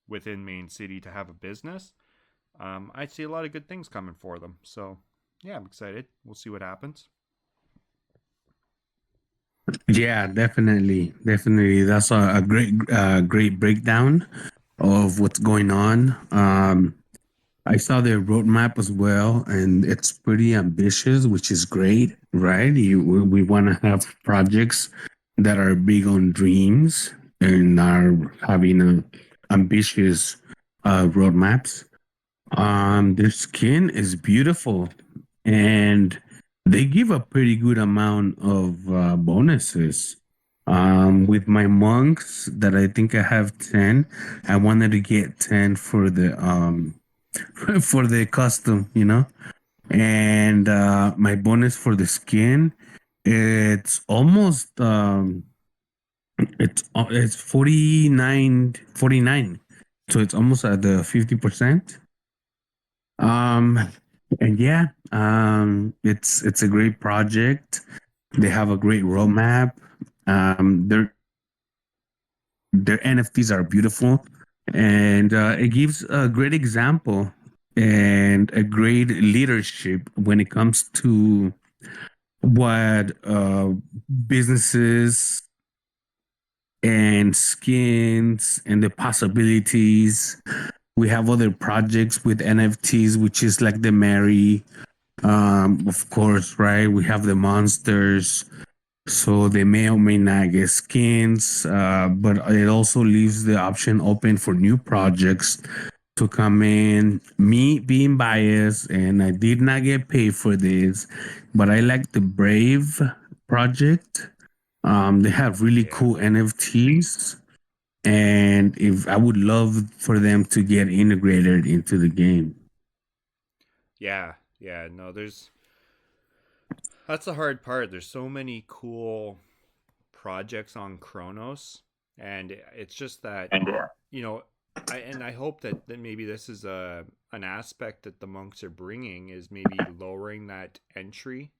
within Main City to have a business, I see a lot of good things coming for them. So yeah, I'm excited. We'll see what happens. Yeah, definitely, definitely. That's a great breakdown of what's going on. I saw their roadmap as well, and it's pretty ambitious, which is great, right? We want to have projects that are big on dreams and are having ambitious roadmaps. Their skin is beautiful, and they give a pretty good amount of bonuses. With my monks that I think I have 10, I wanted to get 10 for the for the custom, and my bonus for the skin, it's almost it's 49, so it's almost at the 50%. um and yeah, it's a great project. They have a great roadmap. Their NFTs are beautiful, and it gives a great example and a great leadership when it comes to what businesses and skins and the possibilities. We have other projects with NFTs, which is like the Mary, of course, right? We have the monsters, so they may or may not get skins, but it also leaves the option open for new projects to come in. Me being biased, and I did not get paid for this, but I like the Brave project. They have really Yeah. cool NFTs, and if I would love for them to get integrated into the game. Yeah. Yeah. No, that's the hard part. There's so many cool projects on Chronos, and it's just that, you know, I hope that maybe this is an aspect that the Monks are bringing, is maybe lowering that entry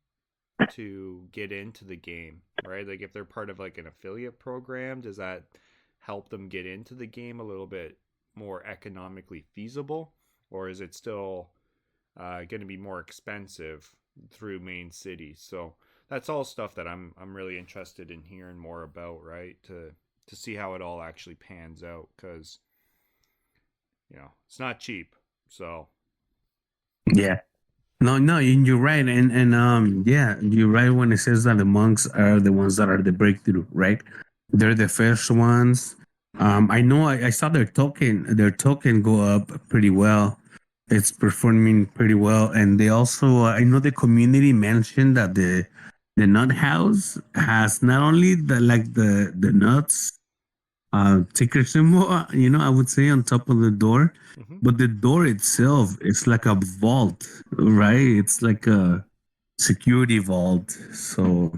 to get into the game, right? Like if they're part of like an affiliate program, does that help them get into the game a little bit more economically feasible, or is it still going to be more expensive through Main City? So that's all stuff that I'm really interested in hearing more about, right? To see how it all actually pans out, because it's not cheap. So Yeah. No, no, and you're right, and yeah, you're right when it says that the monks are the ones that are the breakthrough, right? They're the first ones. I know I saw their token go up pretty well. It's performing pretty well, and they also I know the community mentioned that the nut house has not only the nuts, ticker symbol, I would say on top of the door. Hmm. But the door itself is like a vault, right? It's like a security vault. So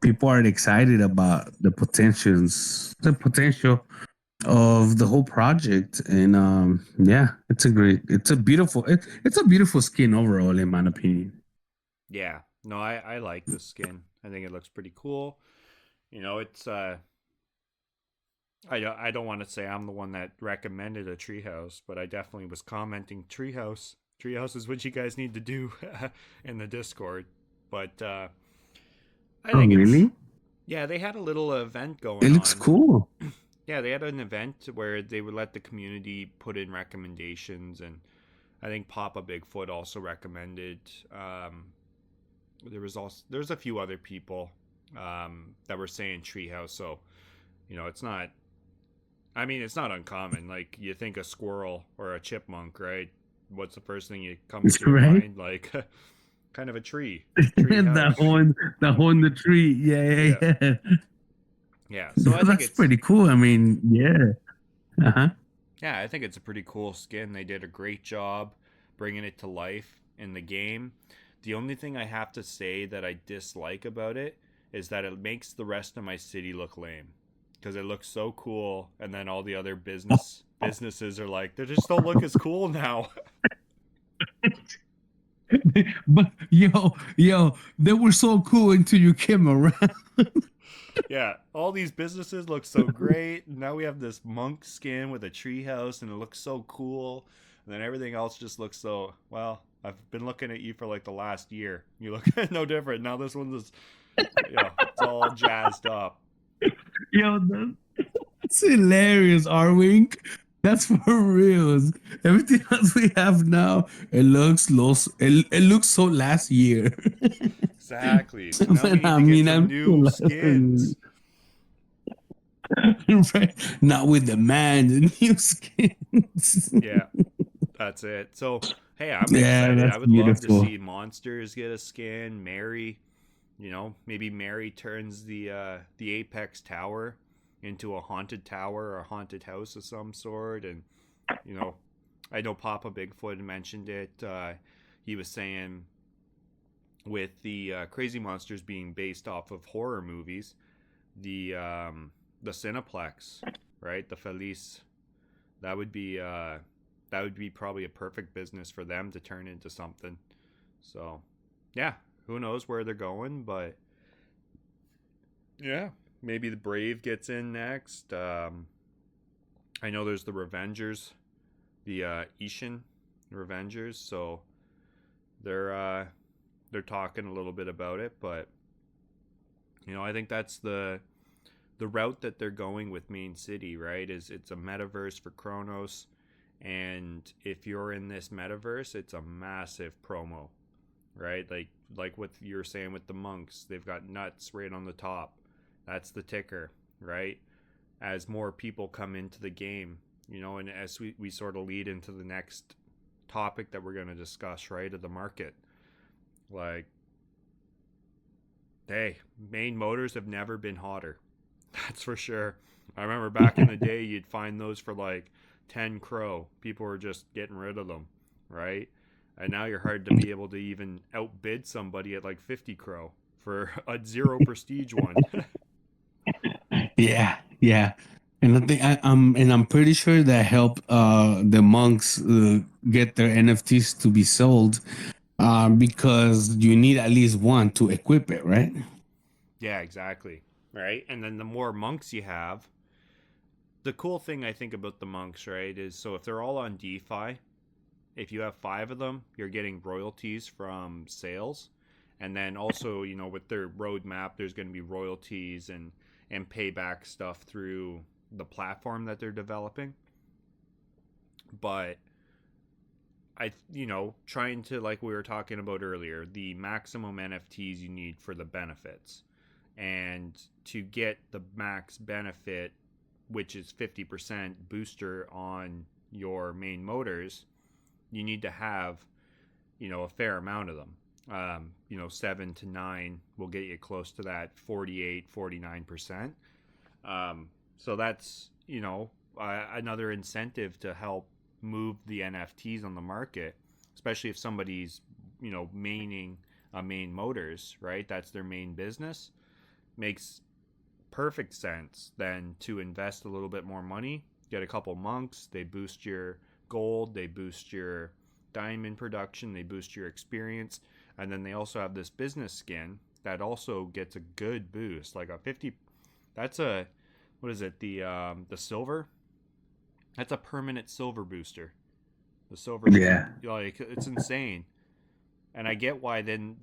people are excited about the potential of the whole project. And yeah, it's a beautiful skin overall, in my opinion. Yeah, no, I like this skin. I think it looks pretty cool. It's I don't want to say I'm the one that recommended a treehouse, but I definitely was commenting treehouse. Treehouse is what you guys need to do in the Discord. But I Oh, think it's really? yeah, they had a little event It going looks on. cool. Yeah, they had an event where they would let the community put in recommendations, and I think Papa Bigfoot also recommended. There's a few other people that were saying treehouse, so it's not. I mean, it's not uncommon. Like you think a squirrel or a chipmunk, right? What's the first thing that comes to your Right? mind? Like kind of a tree the house. horn, the horn, the tree. Yeah, Yeah, yeah, yeah. yeah. So I think That's it's pretty cool. I mean, yeah. Uh-huh. yeah, I think it's a pretty cool skin. They did a great job bringing it to life in the game. The only thing I have to say that I dislike about it is that it makes the rest of my city look lame because it looks so cool, and then all the other businesses are like they just don't look as cool now. But yo, they were so cool until you came around. Yeah, all these businesses look so great. Now we have this monk skin with a treehouse, and it looks so cool. And then everything else just looks so well. I've been looking at you for like the last year. You look no different now. This one's just, it's all jazzed up. Yo, that's hilarious, Arwink. That's for reals. Everything else we have now, it looks so last year. Exactly. So now we But need I to get mean, some I'm new still skins. right. Not with the man, the new skins. Yeah, that's it. So hey, I'm Yeah, excited. I that's would love to beautiful. see monsters get a skin. Mary, maybe Mary turns the Apex Tower into a haunted tower or a haunted house of some sort, and you know, I know Papa Bigfoot mentioned it. He was saying with the Crazy Monsters being based off of horror movies, the Cineplex, right, the Felice, that would be probably a perfect business for them to turn into something. So, yeah, who knows where they're going, but yeah, maybe the Brave gets in next. I know there's the Revengers, the Ishin Revengers, so they're uh, they're talking a little bit about it, but I think that's the route that they're going with Main City, right? Is it's a metaverse for Kronos, and if you're in this metaverse, it's a massive promo, right? Like what you're saying with the monks, they've got nuts right on the top. That's the ticker, right? As more people come into the game, and as we sort of lead into the next topic that we're going to discuss, right, of the market, like, hey, main motors have never been hotter. That's for sure. I remember back in the day, you'd find those for like 10 crow. People were just getting rid of them, right? And now you're hard to be able to even outbid somebody at like 50 crow for a zero prestige one. Yeah, yeah. And I'm pretty sure that helped the monks get their NFTs to be sold because you need at least one to equip it, right? Yeah, exactly. Right. And then the more monks you have, the cool thing I think about the monks, right, is so if they're all on DeFi, if you have five of them, you're getting royalties from sales. And then also, with their roadmap, there's going to be royalties and payback stuff through the platform that they're developing. But trying to, like we were talking about earlier, the maximum NFTs you need for the benefits. And to get the max benefit, which is 50% booster on your main motors, you need to have, a fair amount of them. 7 to 9 will get you close to that 48, 49%. So that's, another incentive to help move the NFTs on the market, especially if somebody's, maining main motors, right? That's their main business. Makes perfect sense then to invest a little bit more money, get a couple monks, they boost your gold, they boost your diamond production, they boost your experience, and then they also have this business skin that also gets a good boost, like a 50. That's a, what is it, the silver, that's a permanent silver booster, the silver skin, Yeah. like it's insane. And I get why then,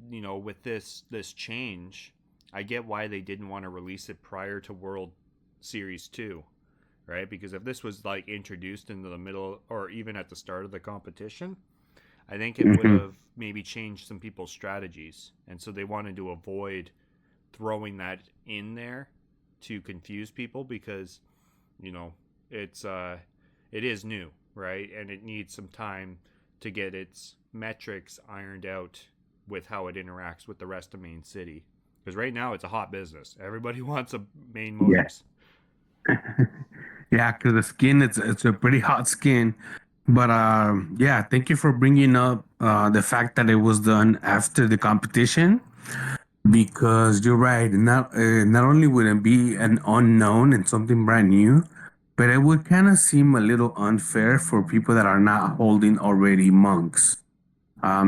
with this change, I get why they didn't want to release it prior to World Series 2, right? Because if this was like introduced into the middle or even at the start of the competition, I think it would Hmm. have maybe changed some people's strategies. And so they wanted to avoid throwing that in there to confuse people because, you know, it's it is new, right? And it needs some time to get its metrics ironed out with how it interacts with the rest of Main City. Because right now it's a hot business. Everybody wants a main Yeah. motors. Yeah, because the skin, it's a pretty hot skin. But yeah, thank you for bringing up the fact that it was done after the competition, because you're right. Not only would it be an unknown and something brand new, but it would kind of seem a little unfair for people that are not holding already monks.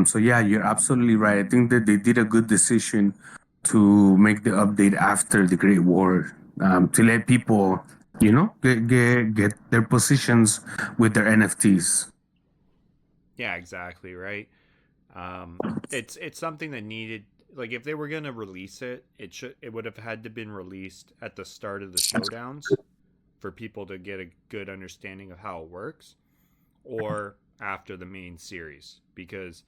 So yeah, you're absolutely right. I think that they did a good decision to make the update after the Great War, to let people, get their positions with their NFTs. Yeah, exactly, right? Um, it's something that needed, like if they were gonna release it, it would have had to been released at the start of the showdowns for people to get a good understanding of how it works, or after the main series, because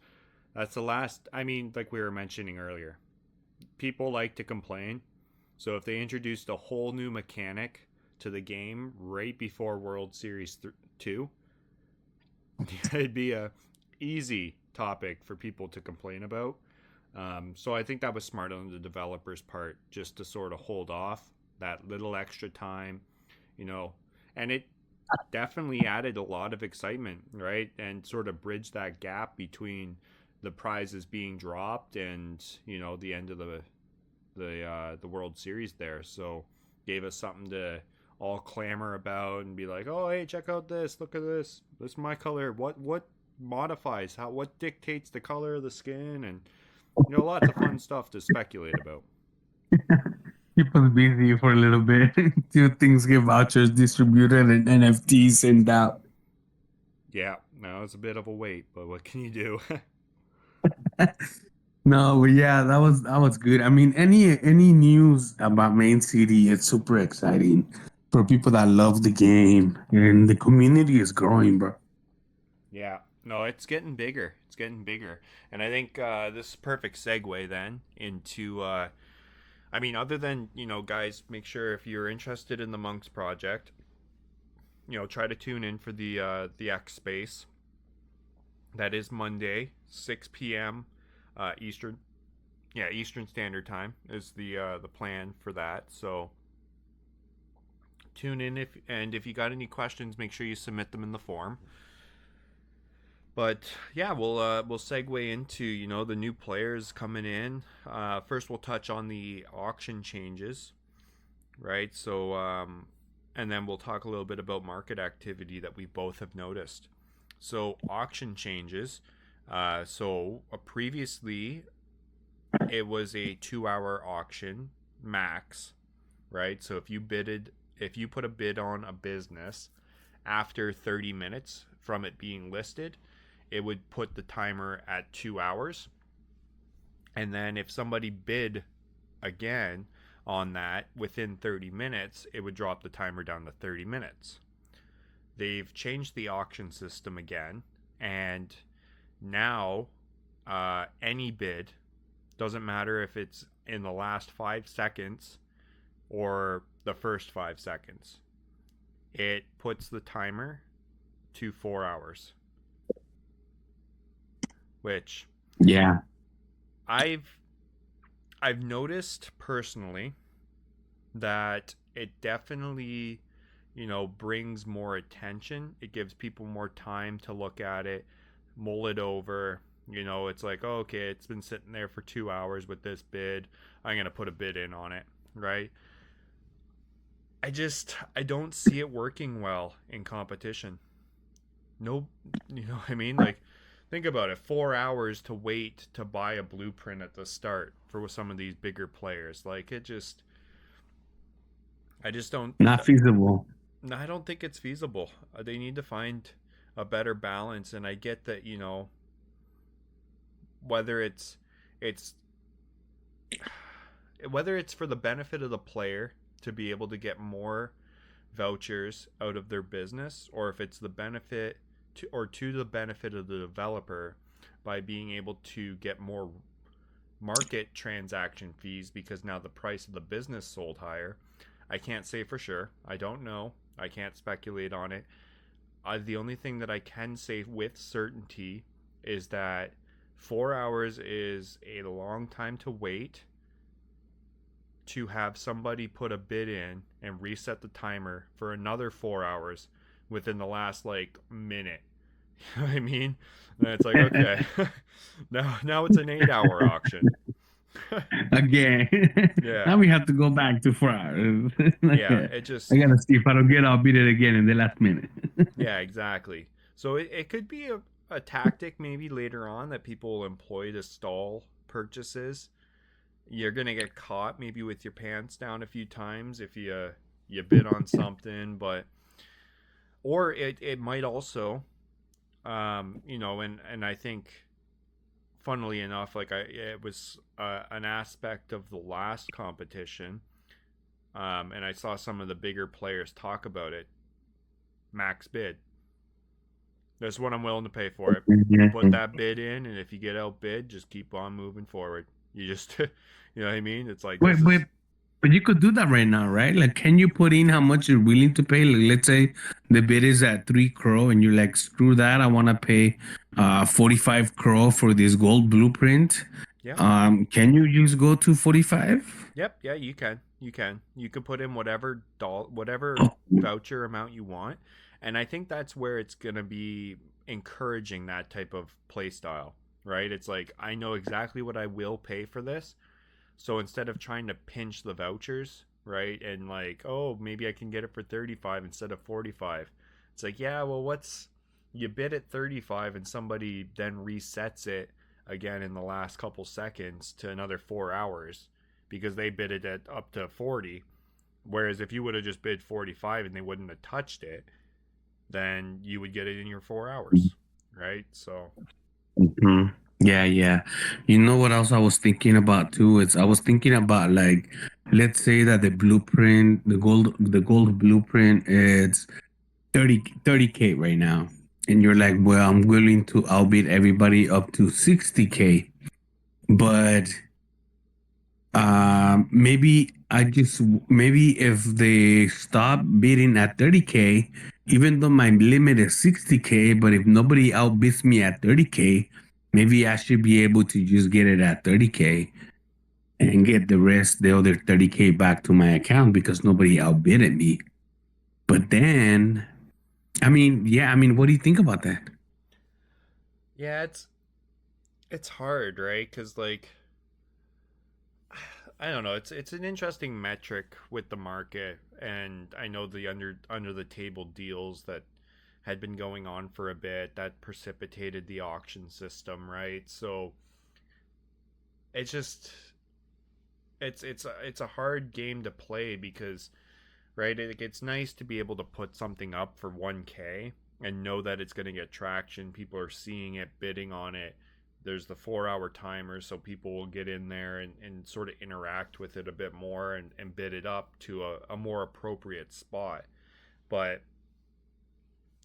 that's the last. I mean, like we were mentioning earlier, people like to complain. So if they introduced a whole new mechanic to the game right before World Series 2, it'd be a easy topic for people to complain about. So I think that was smart on the developers' part, just to sort of hold off that little extra time, you know, and it definitely added a lot of excitement, right? And sort of bridged that gap between the prizes being dropped and the end of the World Series there. So gave us something to all clamor about and be like, oh hey, check out this, look at this, this is my color. What modifies how, what dictates the color of the skin, and lots of fun stuff to speculate about. Keep us busy for a little bit till things get vouchers distributed and NFTs sent out. Yeah, now it's a bit of a wait, but what can you do? No, but yeah, that was good. I mean, any news about Main City, it's super exciting for people that love the game, and the community is growing, bro. Yeah, no, it's getting bigger. It's getting bigger, and I think this is a perfect segue then into. I mean, other than guys, make sure if you're interested in the Monks project, try to tune in for the X Space. That is Monday, 6 p.m. Eastern. Yeah, Eastern Standard Time is the plan for that. So tune in, if you got any questions, make sure you submit them in the form. But yeah, we'll segue into the new players coming in. First, we'll touch on the auction changes, right? So and then we'll talk a little bit about market activity that we both have noticed. So auction changes. Previously it was a 2 hour auction max, right? So if you put a bid on a business after 30 minutes from it being listed, it would put the timer at 2 hours. And then if somebody bid again on that within 30 minutes, it would drop the timer down to 30 minutes. They've changed the auction system again, and now any bid, doesn't matter if it's in the last 5 seconds or the first 5 seconds, it puts the timer to 4 hours, which Yeah. I've I've noticed personally that it definitely brings more attention. It gives people more time to look at it, mull it over. It's like, oh, okay, it's been sitting there for 2 hours with this bid. I'm going to put a bid in on it, right? I don't see it working well in competition. No, what I mean? Like, think about it. 4 hours to wait to buy a blueprint at the start for some of these bigger players. Like, I just don't. Not feasible. I don't think it's feasible. They need to find a better balance, and I get that. Whether it's whether it's for the benefit of the player to be able to get more vouchers out of their business, or if it's the benefit to the benefit of the developer by being able to get more market transaction fees because now the price of the business sold higher. I can't say for sure. I don't know. I can't speculate on it. The only thing that I can say with certainty is that 4 hours is a long time to wait to have somebody put a bid in and reset the timer for another 4 hours within the last minute. You know what I mean? And it's like, okay, now it's an 8 hour auction. Again. Yeah. Now we have to go back to 4 hours. Yeah, I it just, gotta see if I don't get outbid it again in the last minute. yeah, exactly. So it could be a tactic maybe later on that people will employ to stall purchases. You're gonna get caught maybe with your pants down a few times if you bid on something, or it might also, and I think, funnily enough, it was an aspect of the last competition, and I saw some of the bigger players talk about it. Max bid. That's what I'm willing to pay for it. Put that bid in, and if you get outbid, just keep on moving forward. You just, you know what I mean? It's like, Wait, this is. but you could do that right now, right? Like, can you put in how much you're willing to pay? Like, let's say the bid is at 3 crore, and you're like, screw that, I want to pay 45 crore for this gold blueprint. Yeah. Can you just go to 45? Yep. Yeah, you can. You can put in whatever Oh, voucher amount you want, and I think that's where it's gonna be encouraging that type of play style, right? It's like, I know exactly what I will pay for this, so instead of trying to pinch the vouchers, right, and like, oh, maybe I can get it for 35 instead of 45. It's like, yeah, well, you bid at 35 and somebody then resets it again in the last couple seconds to another 4 hours because they bid it at up to 40. Whereas if you would have just bid 45 and they wouldn't have touched it, then you would get it in your 4 hours, right? So, mhm. Yeah, yeah. You know what else I was thinking about too? Is I was thinking about, like, let's say that the gold blueprint is 30K right now. And you're like, well, I'm willing to outbid everybody up to 60K. But maybe if they stop bidding at 30K, even though my limit is 60K, but if nobody outbids me at 30K, maybe I should be able to just get it at 30K and get the other 30K back to my account because nobody outbidded me. But then, what do you think about that? yeah, it's hard, right? Cuz I don't know, it's an interesting metric with the market, and I know the under the table deals that had been going on for a bit that precipitated the auction system, right? So, it's just it's a hard game to play because, right, it's nice to be able to put something up for 1K and know that it's going to get traction. People are seeing it, bidding on it. There's the 4 hour timer, so people will get in there and sort of interact with it a bit more and bid it up to a more appropriate spot. But,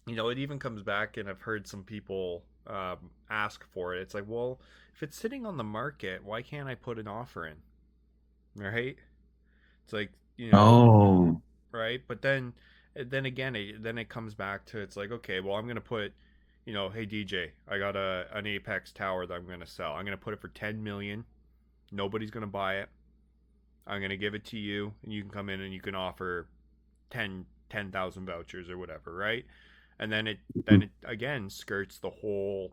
it even comes back, and I've heard some people ask for it. It's like, well, if it's sitting on the market, why can't I put an offer in? Right? It's like, Oh, right? But then again, then it comes back to, it's like, okay, well, I'm gonna put, hey DJ, I got an Apex tower that I'm gonna sell. I'm gonna put it for 10 million. Nobody's gonna buy it. I'm gonna give it to you, and you can come in and you can offer 10 10,000 vouchers or whatever, right? And then it again skirts the whole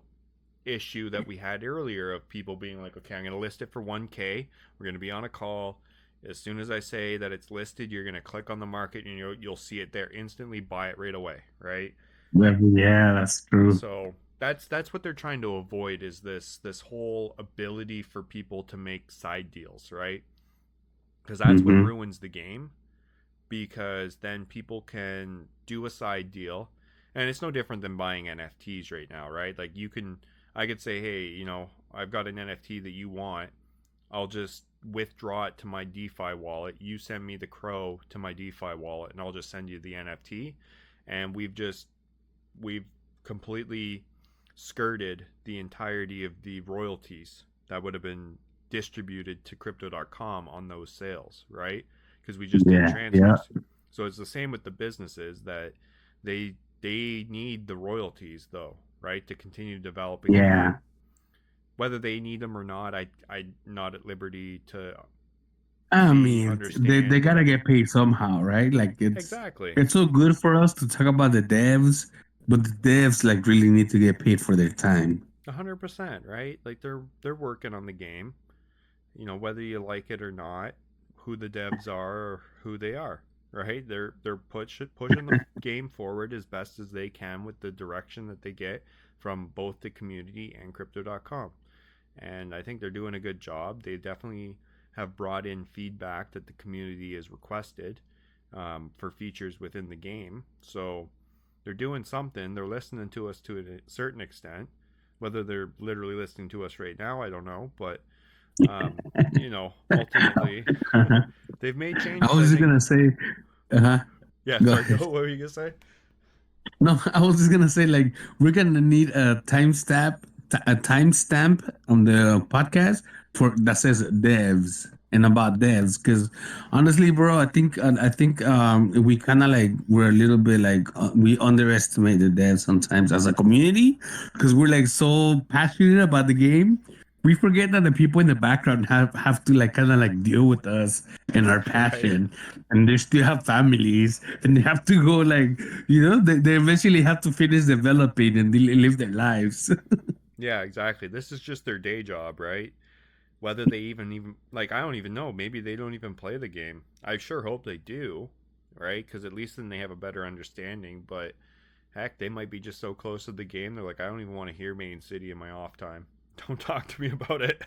issue that we had earlier of people being like, okay, I'm going to list it for 1K. We're going to be on a call. As soon as I say that it's listed, you're going to click on the market and you'll see it there instantly, buy it right away, right? Yeah, that's true. So that's what they're trying to avoid is this whole ability for people to make side deals, right? Because that's what Mm-hmm. ruins the game. Because then people can do a side deal, and it's no different than buying NFTs right now, right? Like I could say, hey, I've got an NFT that you want. I'll just withdraw it to my DeFi wallet. You send me the Crow to my DeFi wallet, and I'll just send you the NFT. And we've completely skirted the entirety of the royalties that would have been distributed to crypto.com on those sales, right? Because we just did Yeah, yeah, transfers. So it's the same with the businesses that they need the royalties though, right, to continue developing the yeah. game. Whether they need them or not, I'm not at liberty to I see, mean, they understand. gotta get paid somehow, right? Like Exactly. it's so good for us to talk about the devs, but the devs like really need to get paid for their time. 100%, right? Like they're working on the game, whether you like it or not, who the devs are or who they are, right? They're pushing the game forward as best as they can with the direction that they get from both the community and crypto.com. And I think they're doing a good job. They definitely have brought in feedback that the community has requested, for features within the game. So they're doing something. They're listening to us to a certain extent. Whether they're literally listening to us right now, I don't know. But ultimately, they've made I changes. was I just think. gonna say, uh-huh. Yeah, Go sorry. Go. ahead. What were you gonna say? No, I was just gonna say like we're gonna need a timestamp on the podcast for that says devs and about devs because honestly, bro, I think we kind of like we're a little bit like we underestimate the devs sometimes as a community because we're like so passionate about the game. We forget that the people in the background have to like kind of like deal with us and our Right. passion, and they still have families, and they have to go like they eventually have to finish developing and live their lives. Yeah, exactly. This is just their day job, right? Whether they even like, I don't even know. Maybe they don't even play the game. I sure hope they do, right? Because at least then they have a better understanding. But heck, they might be just so close to the game. They're like, I don't even want to hear Main City in my off time. Don't talk to me about it.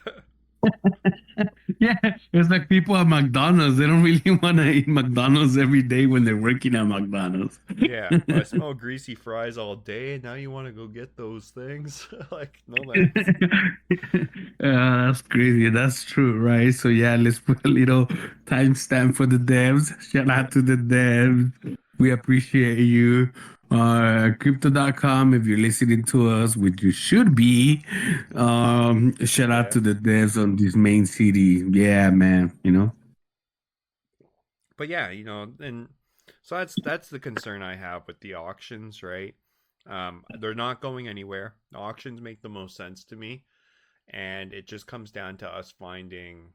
Yeah, it's like people at McDonald's. They don't really want to eat McDonald's every day when they're working at McDonald's. Yeah, I smell greasy fries all day, and now you want to go get those things? Like, no thanks. That's crazy. That's true, right? So yeah, let's put a little timestamp for the devs. Shout Yeah, out to the devs. We appreciate you. Crypto.com, if you're listening to us, which you should be, shout out yeah. to the devs on this main city. Yeah, man. But yeah, and so that's the concern I have with the auctions, right? They're not going anywhere. Auctions make the most sense to me, and it just comes down to us finding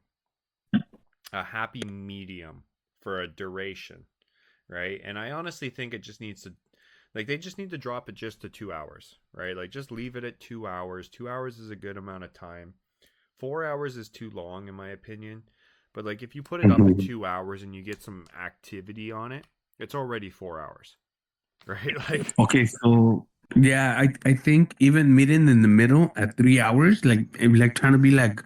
a happy medium for a duration, right? And I honestly think it just needs to, like, they just need to drop it just to 2 hours, right? Like, just leave it at 2 hours. 2 hours is a good amount of time. 4 hours is too long, in my opinion. But like, if you put it up at 2 hours and you get some activity on it, it's already 4 hours, right? Like, Okay, so yeah, I think even meeting in the middle at 3 hours, like trying to be like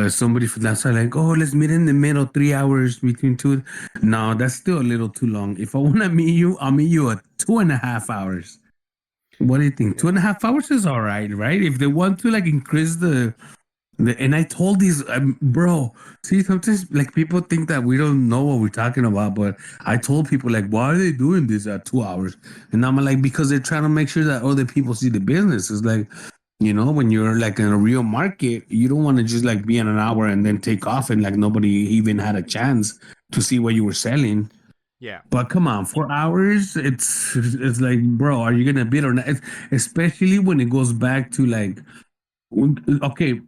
somebody from that side, like, oh, let's meet in the middle, 3 hours between two. No, that's still a little too long. If I want to meet you, I'll meet you at 2.5 hours. What do you think? Two yeah, and a half hours is all right, right? If they want to like increase and I told these, bro, see, sometimes like people think that we don't know what we're talking about, but I told people like, why are they doing this at 2 hours? And I'm like, because they're trying to make sure that other people see the business. It's like, when you're like in a real market, you don't want to just like be in an hour and then take off and like nobody even had a chance to see what you were selling. yeah, But come on, 4 hours, it's like, bro, are you gonna bid or not? Especially when it goes back to like, okay,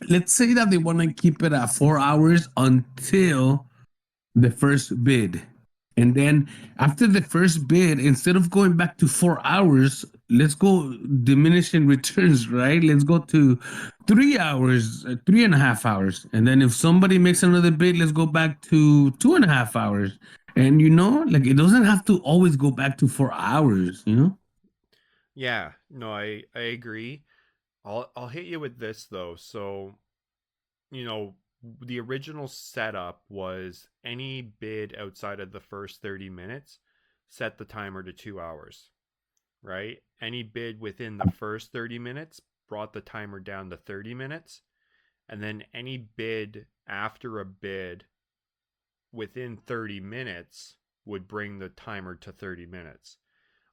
let's say that they want to keep it at 4 hours until the first bid. And then after the first bid, instead of going back to 4 hours, let's go diminishing returns, right? Let's go to 3 hours, 3.5 hours. And then if somebody makes another bid, let's go back to 2.5 hours. And like it doesn't have to always go back to 4 hours. Yeah, no, I agree. I'll hit you with this though. So, you know, the original setup was any bid outside of the first 30 minutes, set the timer to 2 hours, right? Any bid within the first 30 minutes brought the timer down to 30 minutes, and then any bid after a bid within 30 minutes would bring the timer to 30 minutes.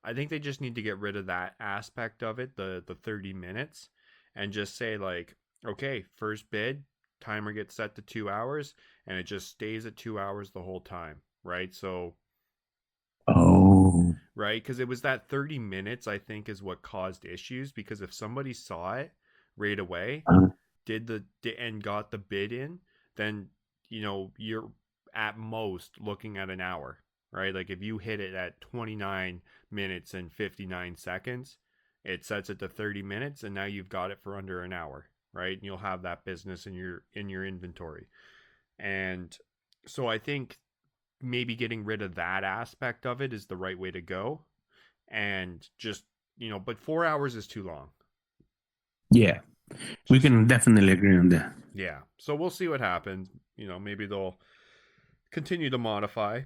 I think they just need to get rid of that aspect of it, the 30 minutes, and just say like, okay, first bid, timer gets set to 2 hours and it just stays at 2 hours the whole time, right? So, Oh. right, cuz it was that 30 minutes I think is what caused issues, because if somebody saw it right away, Uh, did the and got the bid in, then you're at most looking at an hour, right? Like if you hit it at 29 minutes and 59 seconds, it sets it to 30 minutes and now you've got it for under an hour, right? And you'll have that business in your inventory. And so I think maybe getting rid of that aspect of it is the right way to go. And just, but 4 hours is too long. yeah, we Just can definitely agree on that. Yeah. So we'll see what happens. Maybe they'll continue to modify.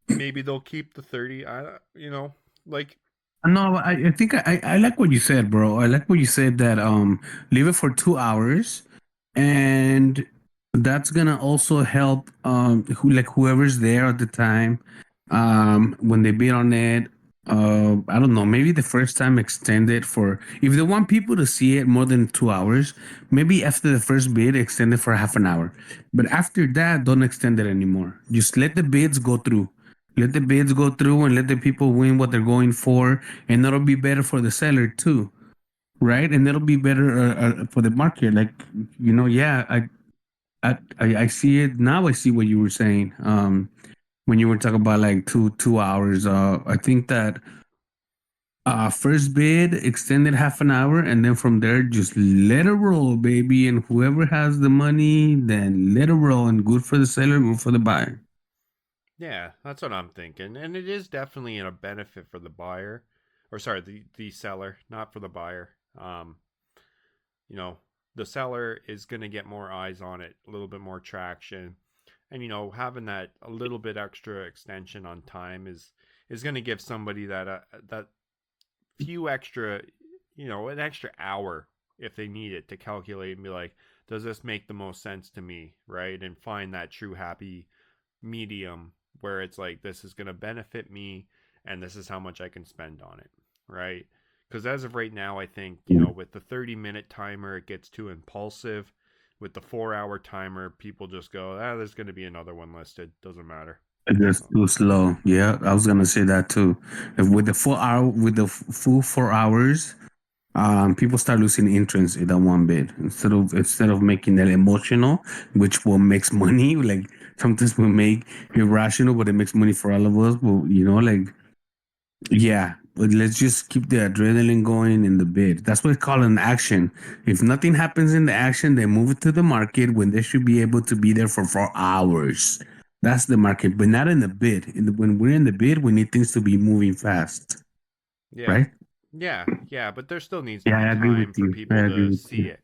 Maybe they'll keep the 30. Like, No, I think I like what you said, bro. I like what you said that leave it for 2 hours, and that's gonna also help whoever's there at the time when they bid on it. I don't know, maybe the first time extend it for, if they want people to see it more than 2 hours, maybe after the first bid extend it for half an hour, but after that don't extend it anymore. Just let the bids go through. Let the bids go through and let the people win what they're going for, and that'll be better for the seller too, right? And that'll be better for the market. Like, yeah, I see it now. I see what you were saying. When you were talking about like two hours, I think that first bid extended half an hour, and then from there just let it roll, baby. And whoever has the money, then let it roll. And good for the seller, good for the buyer. yeah, that's what I'm thinking. And it is definitely a benefit for the buyer, or sorry, the seller, not for the buyer. You know, the seller is going to get more eyes on it, a little bit more traction. And having that a little bit extra extension on time is going to give somebody that few extra, an extra hour if they need it to calculate and be like, does this make the most sense to me, right? And find that true happy medium where it's like, this is going to benefit me and this is how much I can spend on it, right? Because as of right now, I think, with the 30-minute timer, it gets too impulsive. With the 4-hour timer, people just go, there's going to be another one listed. Doesn't matter. It just So, too slow. Yeah, I was gonna say that too. If with the 4 hour, with the full 4 hours, people start losing interest in that one bit instead of making that emotional, which will makes money. Like sometimes we make irrational, but it makes money for all of us. But like, yeah, but let's just keep the adrenaline going in the bid. That's what we call an action. If nothing happens in the action, they move it to the market when they should be able to be there for 4 hours. That's the market, but not in the bid. When we're in the bid, we need things to be moving fast, yeah. right? Yeah. But there still needs to Yeah, be I agree time with for you. I people agree to with see you. it,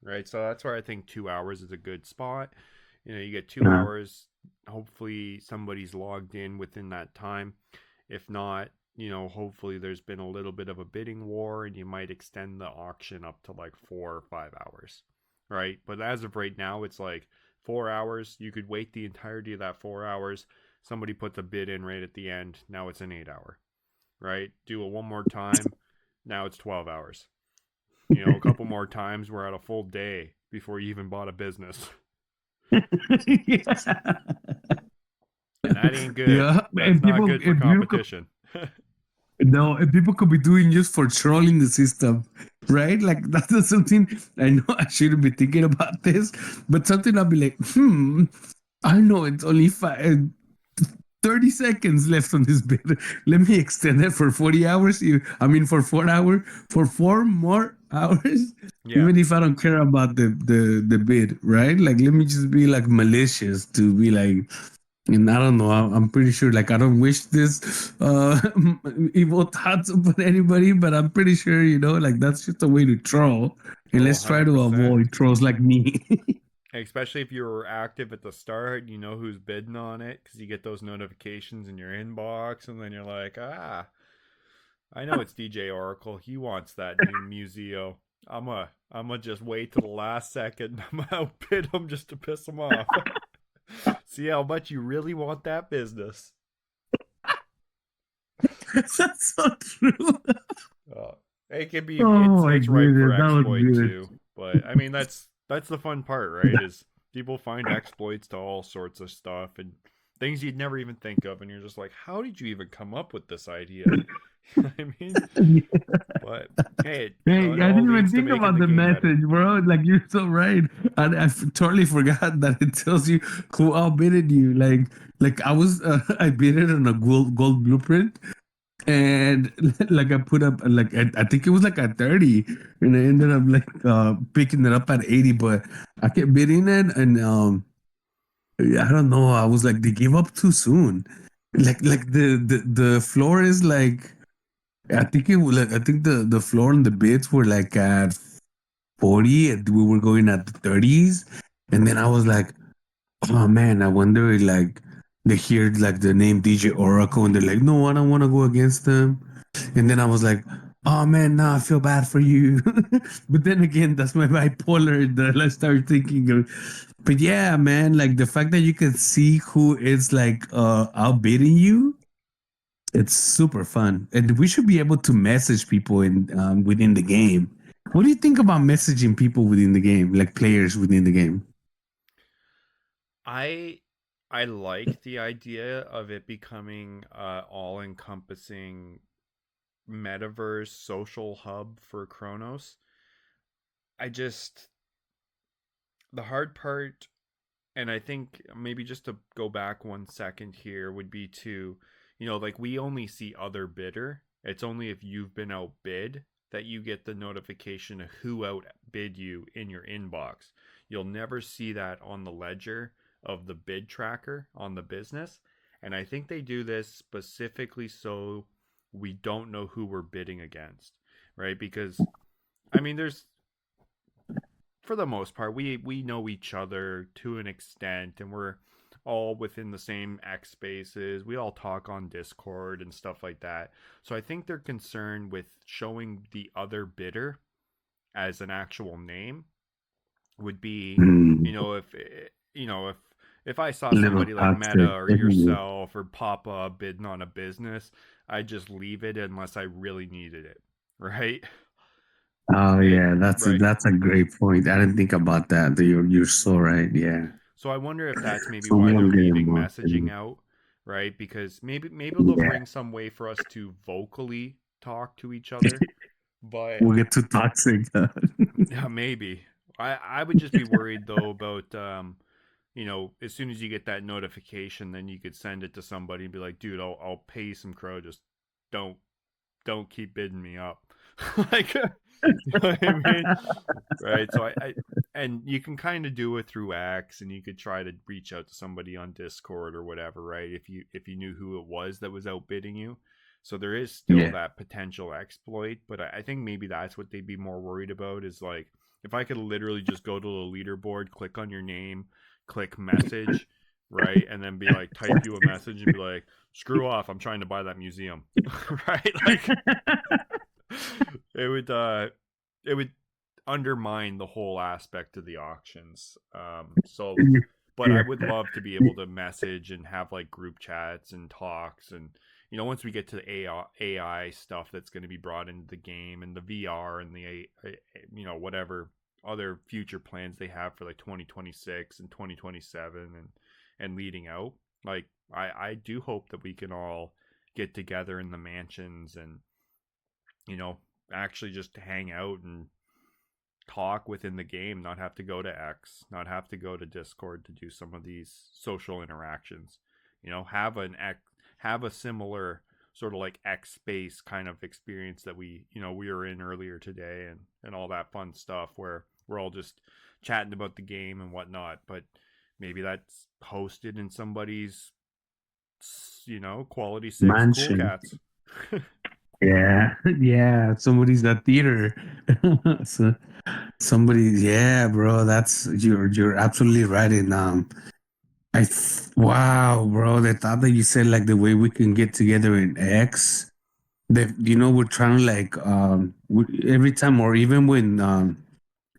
right? So that's where I think 2 hours is a good spot. You get two Uh, hours. Hopefully, somebody's logged in within that time. If not, hopefully there's been a little bit of a bidding war and you might extend the auction up to like 4 or 5 hours, right? But as of right now, it's like 4 hours. You could wait the entirety of that 4 hours. Somebody puts a bid in right at the end. Now it's an 8 hour, right? Do it one more time. Now it's 12 hours. A couple more times, we're at a full day before you even bought a business. And that ain't good. yeah, That's not good for and people competition. no, and people could be doing just for trolling the system, right? Like that's something I know I shouldn't be thinking about this, but something I'll be like, I know it's only five. 30 seconds left on this bid. Let me extend it for 40 hours. For 4 hours, for 4 more hours. Yeah. Even if I don't care about the bid, right? Like, let me just be like malicious to be like, and I don't know. I'm pretty sure, like, I don't wish this evil thoughts upon anybody, but I'm pretty sure, like, that's just a way to troll. And Oh, let's try to 100%. avoid trolls like me. Especially if you were active at the start, you know who's bidding on it because you get those notifications in your inbox, and then you're like, I know it's DJ Oracle. He wants that new museo. I'm just wait till the last second. I'm gonna outbid him just to piss him off. See how much you really want that business. That's so true. Uh, it can be Oh my it's ripe for goodness, that was exploit good. too. But I mean that's the fun part, right? Is people find exploits to all sorts of stuff and things you'd never even think of, and you're just like, how did you even come up with this idea? I mean, but hey, Hey, it I all didn't even leads to think making about the the game better. message, bro. Like, you're so right. And totally forgot that it tells you who outbidded you. Like I bid it on a gold blueprint, and like I put up like I think it was like at 30, and I ended up like picking it up at 80, but I kept bidding it, and I don't know. I was like, they gave up too soon. Like the floor is like, I think the floor and the bids were like at 40, and we were going at the 30s. And then I was like, oh man, I wonder, like, they hear like the name DJ Oracle, and they're like, no, I don't want to go against them. And then I was like, oh man, now I feel bad for you. But then again, that's my bipolar that I start thinking of. But yeah, man, like the fact that you can see who is like outbidding you, it's super fun. And we should be able to message people in within the game. What do you think about messaging people within the game, like players within the game? I I like the idea of it becoming all encompassing metaverse social hub for Kronos. I just the hard part, and I think maybe just to go back 1 second here would be to, like we only see other bidder. It's only if you've been outbid that you get the notification of who outbid you in your inbox. You'll never see that on the ledger of the bid tracker on the business. And I think they do this specifically so we don't know who we're bidding against, right? Because I mean, there's for the most part, we know each other to an extent, and we're all within the same X spaces. We all talk on Discord and stuff like that. So I think they're concerned with showing the other bidder as an actual name would be, Mm, if if I saw little somebody like toxic. Meta or yourself or Papa bidding on a business, I'd just leave it unless I really needed it, right? Oh It yeah, right. that's a great point. I didn't think about that. You're so right. Yeah. So I wonder if that's maybe So why we they're don't get leaving involved. messaging out, right? Because maybe they'll Yeah. bring some way for us to vocally talk to each other, but We'll get too toxic. yeah, maybe. I would just be worried though about as soon as you get that notification, then you could send it to somebody and be like, dude, I'll pay you some crow, just don't don't keep bidding me up. Like, you know what I mean? Right. So I and you can kind of do it through X, and you could try to reach out to somebody on Discord or whatever, right? If you knew who it was that was outbidding you. So there is still Yeah. that potential exploit, but I think maybe that's what they'd be more worried about is like if I could literally just go to the leaderboard, click on your name, click message, right, and then be like type you a message and be like, screw off, I'm trying to buy that museum. Right? Like it would undermine the whole aspect of the auctions. But I would love to be able to message and have like group chats and talks, and once we get to the AI stuff that's going to be brought into the game and the VR and the whatever other future plans they have for like 2026 and 2027 and leading out. Like I do hope that we can all get together in the mansions and you know actually just hang out and talk within the game, not have to go to X, not have to go to Discord to do some of these social interactions. have a similar sort of like X space kind of experience that we were in earlier today, and all that fun stuff where we're all just chatting about the game and whatnot. But maybe that's hosted in somebody's quality 6 cool Mansion. cats. Yeah, yeah. Somebody's got theater. So somebody, yeah, bro. That's you're absolutely right. And wow, bro. The thought that you said like the way we can get together in X. That we're trying to like every time or even when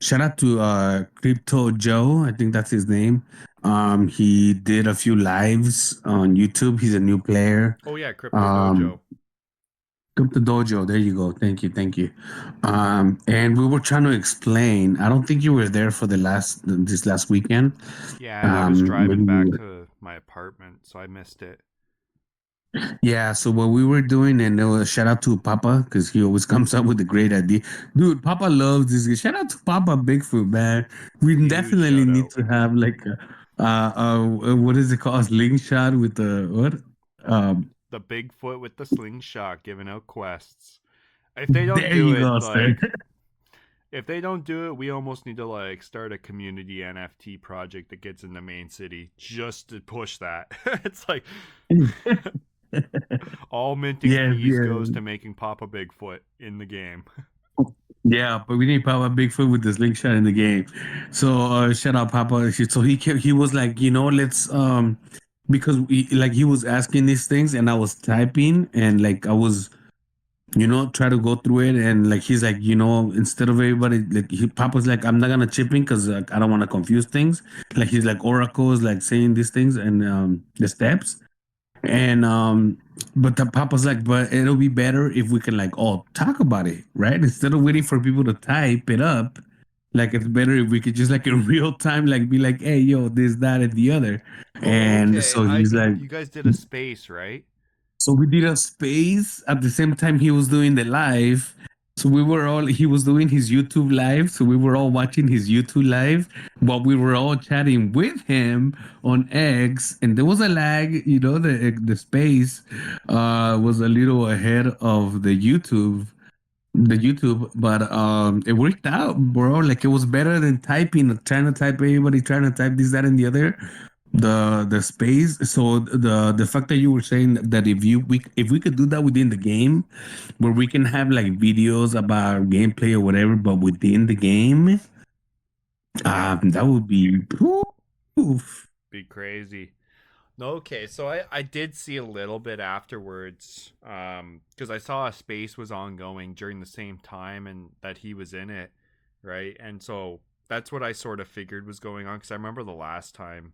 shout out to Crypto Joe, I think that's his name. He did a few lives on YouTube. He's a new player. Oh yeah, Crypto Um, Dojo. Crypto Dojo. There you go. Thank you. Thank you. And we were trying to explain. I don't think you were there for this last weekend. Yeah, I was driving Maybe back to my apartment, so I missed it. yeah. So what we were doing, and shout out to Papa because he always comes up with a great idea. Dude, Papa loves this. Shout out to Papa Bigfoot, man. We Huge definitely shout need out. to have like what is it called? Slingshot with the what? Um, The Bigfoot with the slingshot giving out quests. If they don't there do you it, go, sir. like if they don't do it, we almost need to like start a community NFT project that gets in the main city just to push that. It's like all minting Yes, fees goes yes. to making Papa Bigfoot in the game. Yeah, but we need Papa Bigfoot with the slingshot in the game. So shout out Papa. So he was like, let's because he was asking these things and I was typing and like I was try to go through it and like he's like instead of everybody like Papa's like I'm not gonna chip in because like, I don't want to confuse things. Like he's like Oracle is like saying these things and the steps. And but the papa's like, but it'll be better if we can like all talk about it, right? Instead of waiting for people to type it up, like it's better if we could just like in real time, like be like, hey, yo, this, that, and the other. Oh, And okay. so he's like, You guys did a space, right? so we did a space at the same time he was doing the live. So he was doing his YouTube live. So we were all watching his YouTube live while we were all chatting with him on X. And there was a lag, the space was a little ahead of the YouTube, but it worked out, bro. Like it was better than trying to type everybody trying to type this, that, and the other. The space. So the fact that you were saying that if we could do that within the game, where we can have like videos about gameplay or whatever, but within the game, Yeah, that would be oof. be crazy. Okay, so I did see a little bit afterwards, because I saw a space was ongoing during the same time and that he was in it, right? And so that's what I sort of figured was going on because I remember the last time,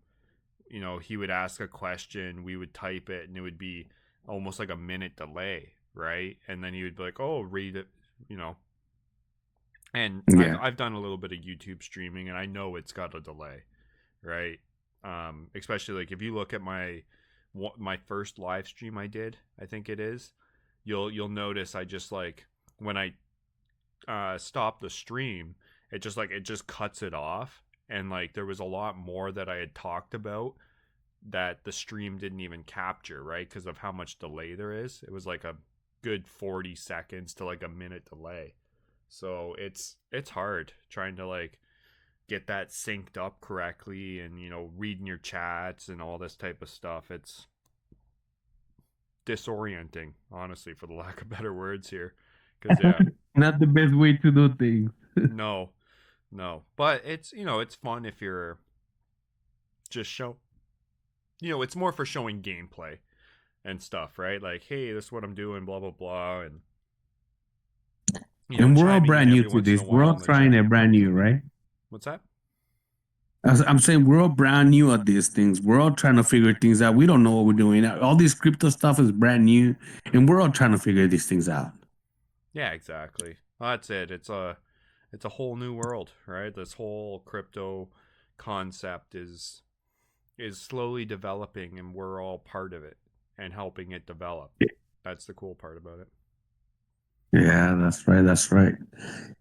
he would ask a question, we would type it, and it would be almost like a minute delay, right? And then he would be like, "Oh, read it," you know. And I've Yeah. I've done a little bit of YouTube streaming, and I know it's got a delay, right? Especially like if you look at my first live stream I did, I think it is, you'll notice I just like when I stop the stream, it just cuts it off, and like there was a lot more that I had talked about that the stream didn't even capture, right? Because of how much delay there is. It was like a good 40 seconds to like a minute delay. So it's hard trying to like get that synced up correctly and reading your chats and all this type of stuff. It's disorienting, honestly, for the lack of better words here. Because yeah, Not the best way to do things. no, no, but it's fun if you're just it's more for showing gameplay and stuff, right? Like, hey, this is what I'm doing, blah blah blah, and And we're all chiming in brand new every to once in this. a We're while all in the trying chat. it brand new, right? What's that? I'm saying we're all brand new at these things. We're all trying to figure things out. We don't know what we're doing. All this crypto stuff is brand new, and we're all trying to figure these things out. Yeah, exactly. Well, that's it. It's a whole new world, right? This whole crypto concept is slowly developing, and we're all part of it and helping it develop. That's the cool part about it. Yeah, that's right. That's right.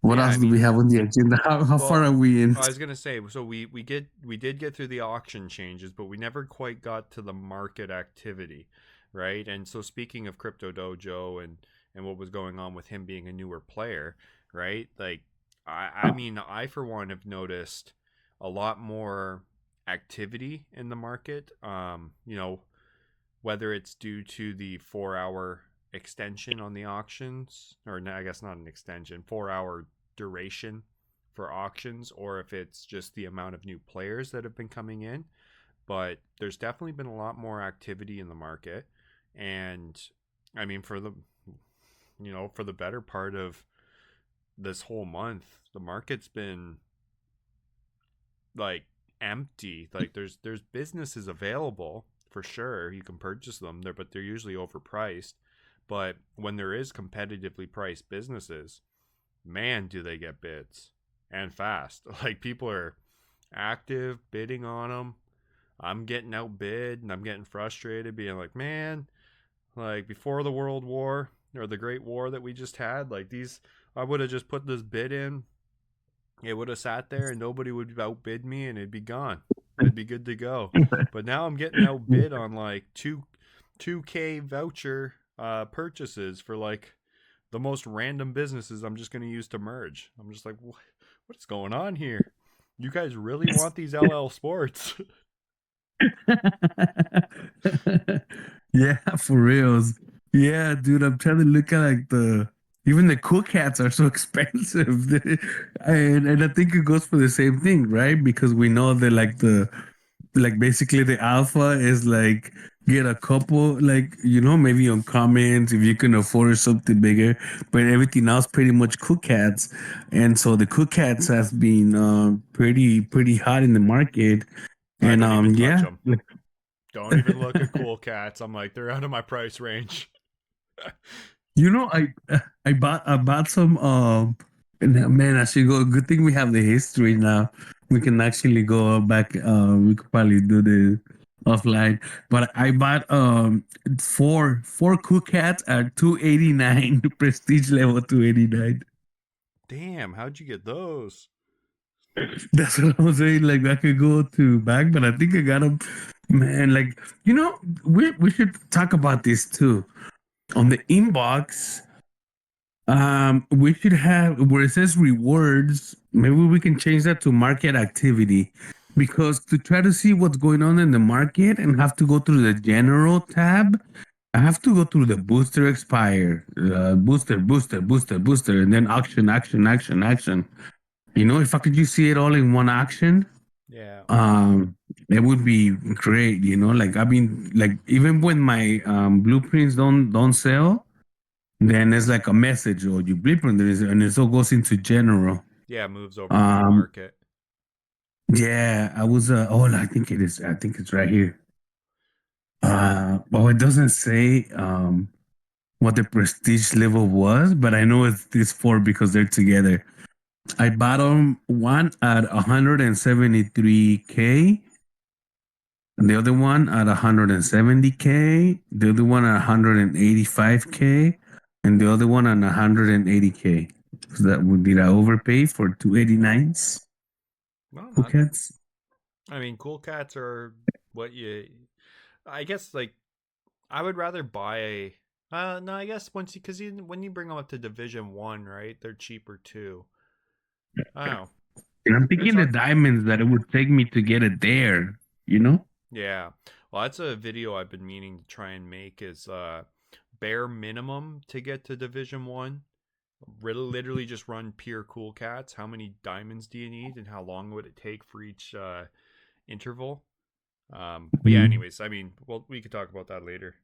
What Yeah, else I do we mean, have on the agenda? How far well, are we in? I was gonna say, so we did get through the auction changes, but we never quite got to the market activity, right? And so speaking of Crypto Dojo and what was going on with him being a newer player, right? Like, I mean, I for one have noticed a lot more activity in the market. Whether it's due to the 4 hour extension on the auctions, or no, I guess not an extension, 4 hour duration for auctions, or if it's just the amount of new players that have been coming in. But there's definitely been a lot more activity in the market. And I mean, for the better part of this whole month, the market's been like empty. Like there's businesses available for sure. You can purchase them there, but they're usually overpriced. But when there is competitively priced businesses, man, do they get bids and fast. Like people are active bidding on them. I'm getting outbid and I'm getting frustrated, being like, man, like before the World War or the Great War that we just had, like these, I would have just put this bid in, it would have sat there and nobody would outbid me and it'd be gone. I'd be good to go. But now I'm getting outbid on like 2K voucher purchases for like the most random businesses I'm just going to use to merge. I'm just like, what is going on here? You guys really want these LL Sports? Yeah, for reals. Yeah, dude, I'm trying to look at like even the cool cats are so expensive. And I think it goes for the same thing, right? Because we know that like basically the alpha is like get a couple like maybe on comments if you can afford something bigger, but everything else pretty much cool cats. And so the cool cats has been pretty hot in the market. I And don't even touch yeah. them. Don't even look at cool cats. I'm like, they're out of my price range. You know, I bought some and man, I should go. Good thing we have the history now. We can actually go back. We could probably do this offline. But I bought four cool cats at 289 prestige level 289. Damn, how'd you get those? That's what I was saying. Like I could go to back, but I think I got them. Man, like we should talk about this too on the inbox. We should have where it says rewards. Maybe we can change that to market activity, because to try to see what's going on in the market and have to go through the general tab, I have to go through the booster expire, booster, and then action. If I could just see it all in one action, Yeah. it would be great. Like I mean, like even when my blueprints don't sell. Then it's like a message or you blip and it all goes into general. Yeah, moves over to the Um, market. yeah, I was I think it is. I think it's right here. Well, it doesn't say what the prestige level was, but I know it's these four because they're together. I bought them one at 173K, and the other one at 170K, the other one at 185K, and the other one at 180K. So did I overpay for 289s? No, Cool not. cats. I mean, cool cats are what you. I guess like I would rather buy a. No, I guess because when you bring them up to Division 1, right? They're cheaper too. I don't know. And I'm It's thinking the hard. diamonds that it would take me to get it there, you know? Yeah. Well, that's a video I've been meaning to try and make is bare minimum to get to Division 1. Literally just run pure cool cats. How many diamonds do you need and how long would it take for each interval? But yeah, Mhm. anyways, I mean, well, we could talk about that later.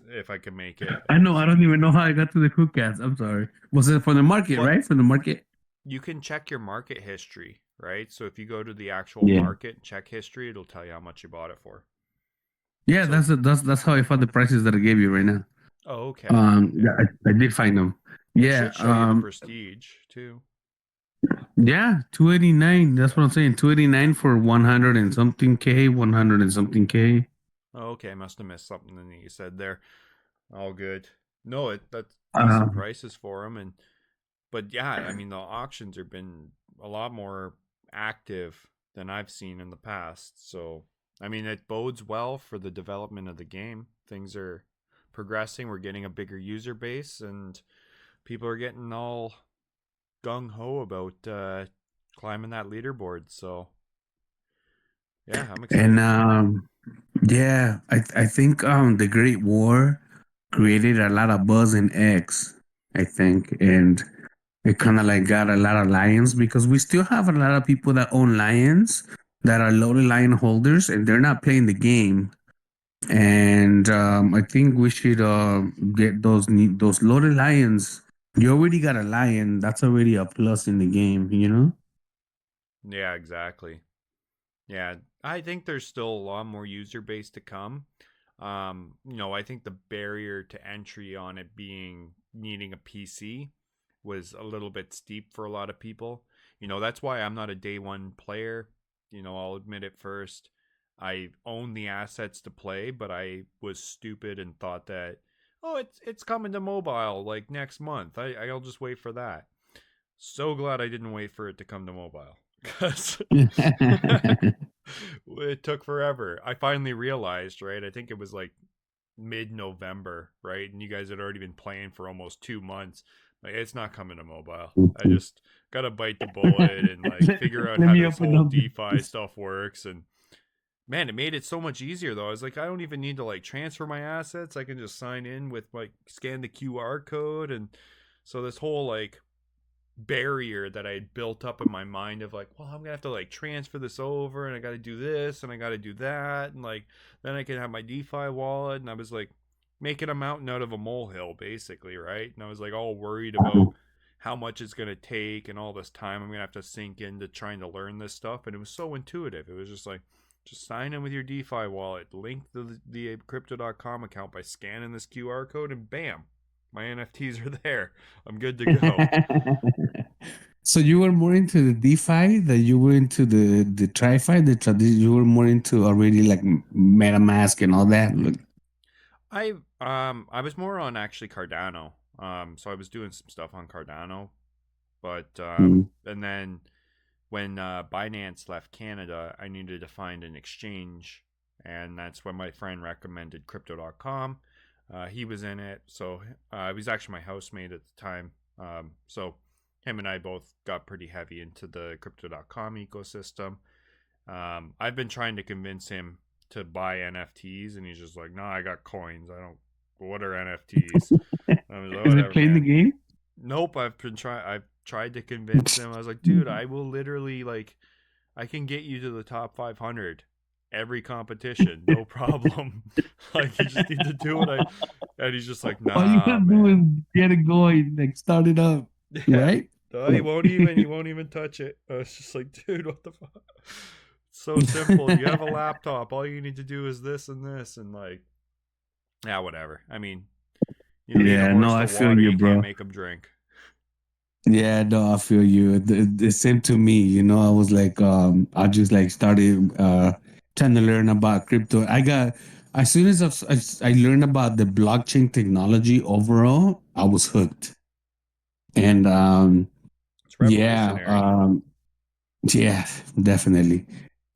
If I can make it. I know. I don't even know how I got to the cool cats. I'm sorry. Was it from the market, Well, right? From the market? you can check your market history, right? So if you go to the actual Yeah. market and check history, it'll tell you how much you bought it for. Yeah, So, that's how I found the prices that I gave you right now. oh, okay. Yeah, I did find them. It Yeah, should show you the prestige too. yeah, 289. That's what I'm saying. 289 for 100 and something K, 100 and something K. Oh, okay, I must have missed something that you said there. All good. No, that's decent Um, prices for them. But yeah, I mean, the auctions have been a lot more active than I've seen in the past. So, I mean, it bodes well for the development of the game. Things are progressing. We're getting a bigger user base, and people are getting all gung ho about climbing that leaderboard. So, yeah, I'm and excited for it. yeah, I think the Great War created a lot of buzz in X, I think, and it kind of like got a lot of lions because we still have a lot of people that own lions that are loaded lion holders and they're not playing the game. And I think we should get those loaded lions. You already got a lion. That's already a plus in the game, you know? Yeah, exactly. Yeah, I think there's still a lot more user base to come. I think the barrier to entry on it being needing a PC was a little bit steep for a lot of people. That's why I'm not a day one player. I'll admit it first. I own the assets to play, but I was stupid and thought that, oh, it's coming to mobile like next month. I'll just wait for that. So glad I didn't wait for it to come to mobile because it took forever. I finally realized, right? I think it was like mid-November, right? And you guys had already been playing for almost 2 months. Like, it's not coming to mobile. I just gotta bite the bullet and like let, figure out let how me this open whole up DeFi this. stuff works. And man, it made it so much easier though. I was like, I don't even need to like transfer my assets. I can just sign in with like scan the QR code. And so this whole like barrier that I had built up in my mind of like, well, I'm gonna have to like transfer this over and I gotta do this and I gotta do that, and like then I can have my DeFi wallet. And I was like making a mountain out of a molehill basically, right? And I was like all worried about how much it's gonna take and all this time I'm gonna have to sink into trying to learn this stuff. And it was so intuitive. It was just like, just sign in with your DeFi wallet, link the crypto.com account by scanning this QR code, and bam, my NFTs are there. I'm good to go. So you were more into the DeFi than you were into the TriFi, the tradition. You were more into already like MetaMask and all that. I was more on actually Cardano. So I was doing some stuff on Cardano, but Mm, and then when Binance left Canada, I needed to find an exchange, and that's when my friend recommended crypto.com. He was in it, so he was actually my housemate at the time. So him and I both got pretty heavy into the crypto.com ecosystem. I've been trying to convince him to buy NFTs, and he's just like, "No, I got coins. I don't. What are NFTs?" I was like, is it "Whatever, playing the man." game? Nope. I've tried to convince him. I was like, "Dude, I will literally like, I can get you to the top 500 every competition, no problem. Like, you just need to do what I." And he's just like, All you "Nah, gotta do is man." get it going, like start it up, Yeah. right? No, he won't even touch it. I was just like, dude, what the fuck? It's so simple. You have a laptop. All you need to do is this and this, and like, yeah, whatever. I mean, you lead a Yeah, no, horse I to feel water, you, you can't bro. make him drink. Yeah, no, I feel you. The same to me. I was like, I just like started trying to learn about crypto. As soon as I learned about the blockchain technology overall, I was hooked. And It's yeah, revolutionary. yeah, definitely.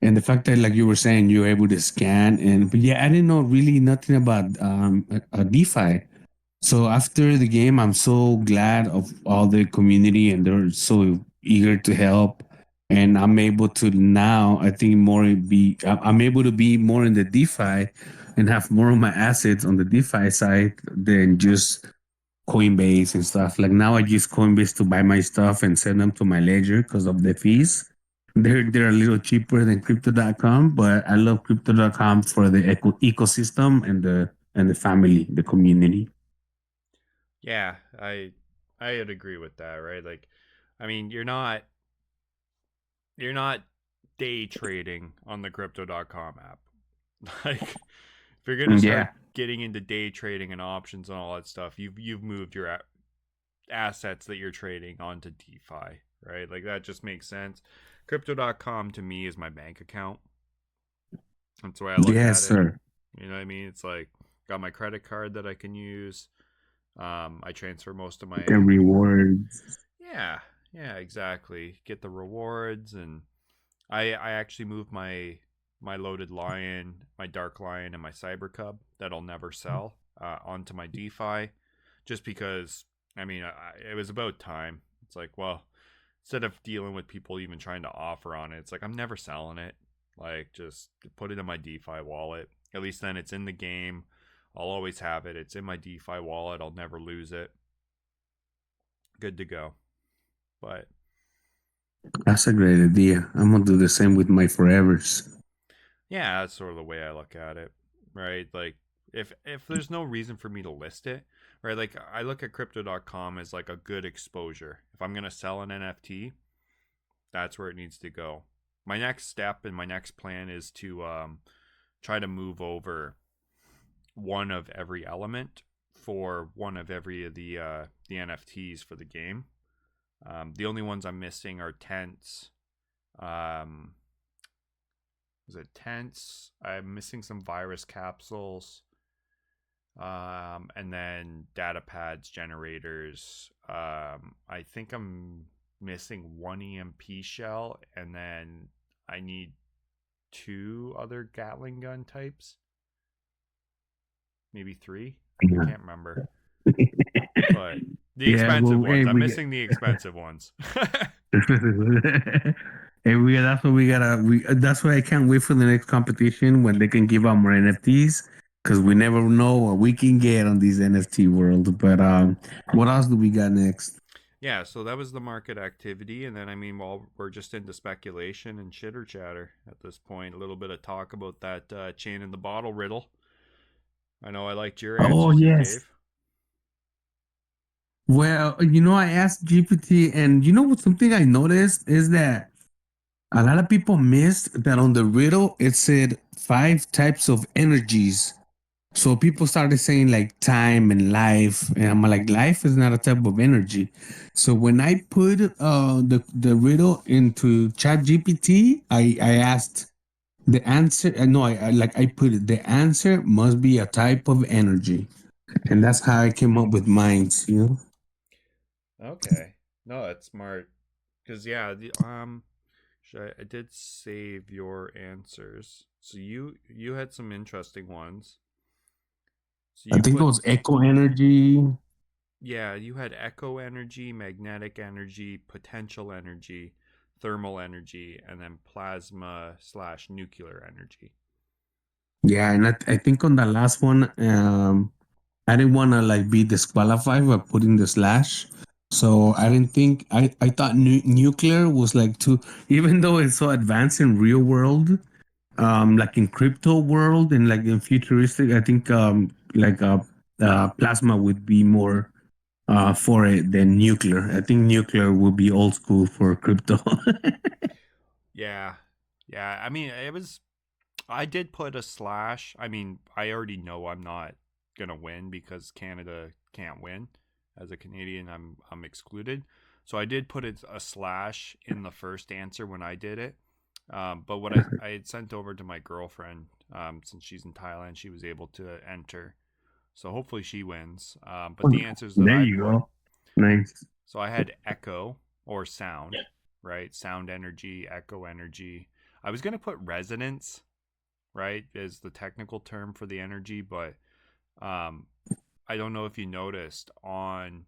And the fact that, like you were saying, you're able to scan but yeah, I didn't know really nothing about a DeFi. So after the game, I'm so glad of all the community and they're so eager to help. And I'm able to now, I think I'm able to be more in the DeFi and have more of my assets on the DeFi side than just Coinbase and stuff. Like now I use Coinbase to buy my stuff and send them to my ledger because of the fees. They're a little cheaper than crypto.com, but I love crypto.com for the ecosystem and the family, the community. Yeah, I'd agree with that, right? Like, I mean, you're not day trading on the crypto.com app. Like, if you're gonna start Yeah. getting into day trading and options and all that stuff, you've moved your assets that you're trading onto DeFi, right? Like, that just makes sense. Crypto.com to me is my bank account. That's the way I look Yes, at it. sir. You know what I mean? It's like, got my credit card that I can use. I transfer most of my The rewards. yeah, yeah, exactly. Get the rewards, and I actually moved my loaded lion, my dark lion, and my cyber cub that'll never sell onto my DeFi, just because it was about time. It's like, well, instead of dealing with people even trying to offer on it, it's like I'm never selling it. Like, just put it in my DeFi wallet. At least then it's in the game. I'll always have it. It's in my DeFi wallet. I'll never lose it. Good to go. But That's a great idea. I'm gonna do the same with my forevers. yeah, that's sort of the way I look at it, right? Like, if there's no reason for me to list it, right? Like, I look at crypto.com as like a good exposure. If I'm gonna sell an NFT, that's where it needs to go. My next step and my next plan is to try to move over one of every element for one of every of the NFTs for the game. The only ones I'm missing are tents. Um, is it tents? I'm missing some virus capsules. And then data pads, generators. I think I'm missing one EMP shell, and then I need two other Gatling gun types, maybe three. I Yeah. can't remember, but the Yeah, expensive well, hey, ones. I'm we get. missing the expensive ones. Hey, that's what we gotta. That's why I can't wait for the next competition when they can give out more NFTs because we never know what we can get on these NFT world. But what else do we got next? Yeah, so that was the market activity, and then well, we're just into speculation and chitter chatter at this point. A little bit of talk about that chain in the bottle riddle. I know I liked your Oh answers you yes. gave. Well, I asked GPT, and what something I noticed is that a lot of people missed that on the riddle it said 5 types of energies. So people started saying like time and life, and I'm like, life is not a type of energy. So when I put the riddle into Chat GPT, I asked the answer. No, I put it. The answer must be a type of energy, and that's how I came up with mine. Okay, no, that's smart. Because yeah, I did save your answers. So you had some interesting ones. So I you think it put was echo energy. yeah, you had echo energy, magnetic energy, potential energy, thermal energy, and then plasma slash nuclear energy. Yeah, and I think on the last one, I didn't want to like be disqualified by putting the slash. So I didn't think I thought nuclear was like too, even though it's so advanced in real world, like in crypto world and like in futuristic, I think like plasma would be more for it than nuclear. I think nuclear will be old school for crypto. Yeah. Yeah, it was I did put a slash. I already know I'm not gonna win because Canada can't win. As a Canadian, I'm excluded. So I did put a slash in the first answer when I did it. But what I had sent over to my girlfriend, since she's in Thailand, she was able to enter. So hopefully she wins. But the answers that There I you put, go. Nice. so I had echo or sound, right? Sound energy, echo energy. I was gonna put resonance, right, is the technical term for the energy, but um, I don't know if you noticed on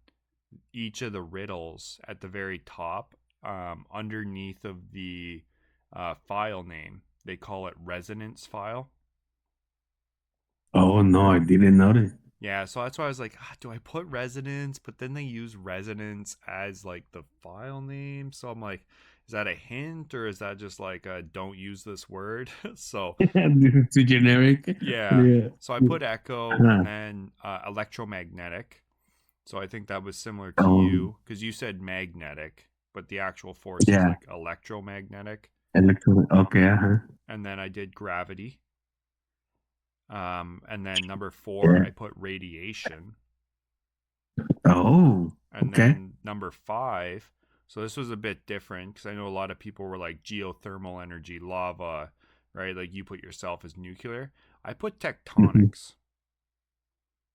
each of the riddles at the very top, underneath of the file name, they call it resonance file. Oh no, I didn't notice. Yeah, so that's why I was like, do I put resonance? But then they use resonance as like the file name. So I'm like, is that a hint or is that just like a don't use this word? So This is too generic. yeah. Yeah. So I put echo Uh-huh. and then electromagnetic. So I think that was similar to Oh, you because you said magnetic, but the actual force is yeah. like electromagnetic. Electro. Okay. Uh-huh. And then I did gravity. And then number four, Yeah. I put radiation. Oh, And okay. then number five, so this was a bit different because I know a lot of people were like geothermal energy, lava, right? Like you put yourself as nuclear. I put Mhm. tectonics,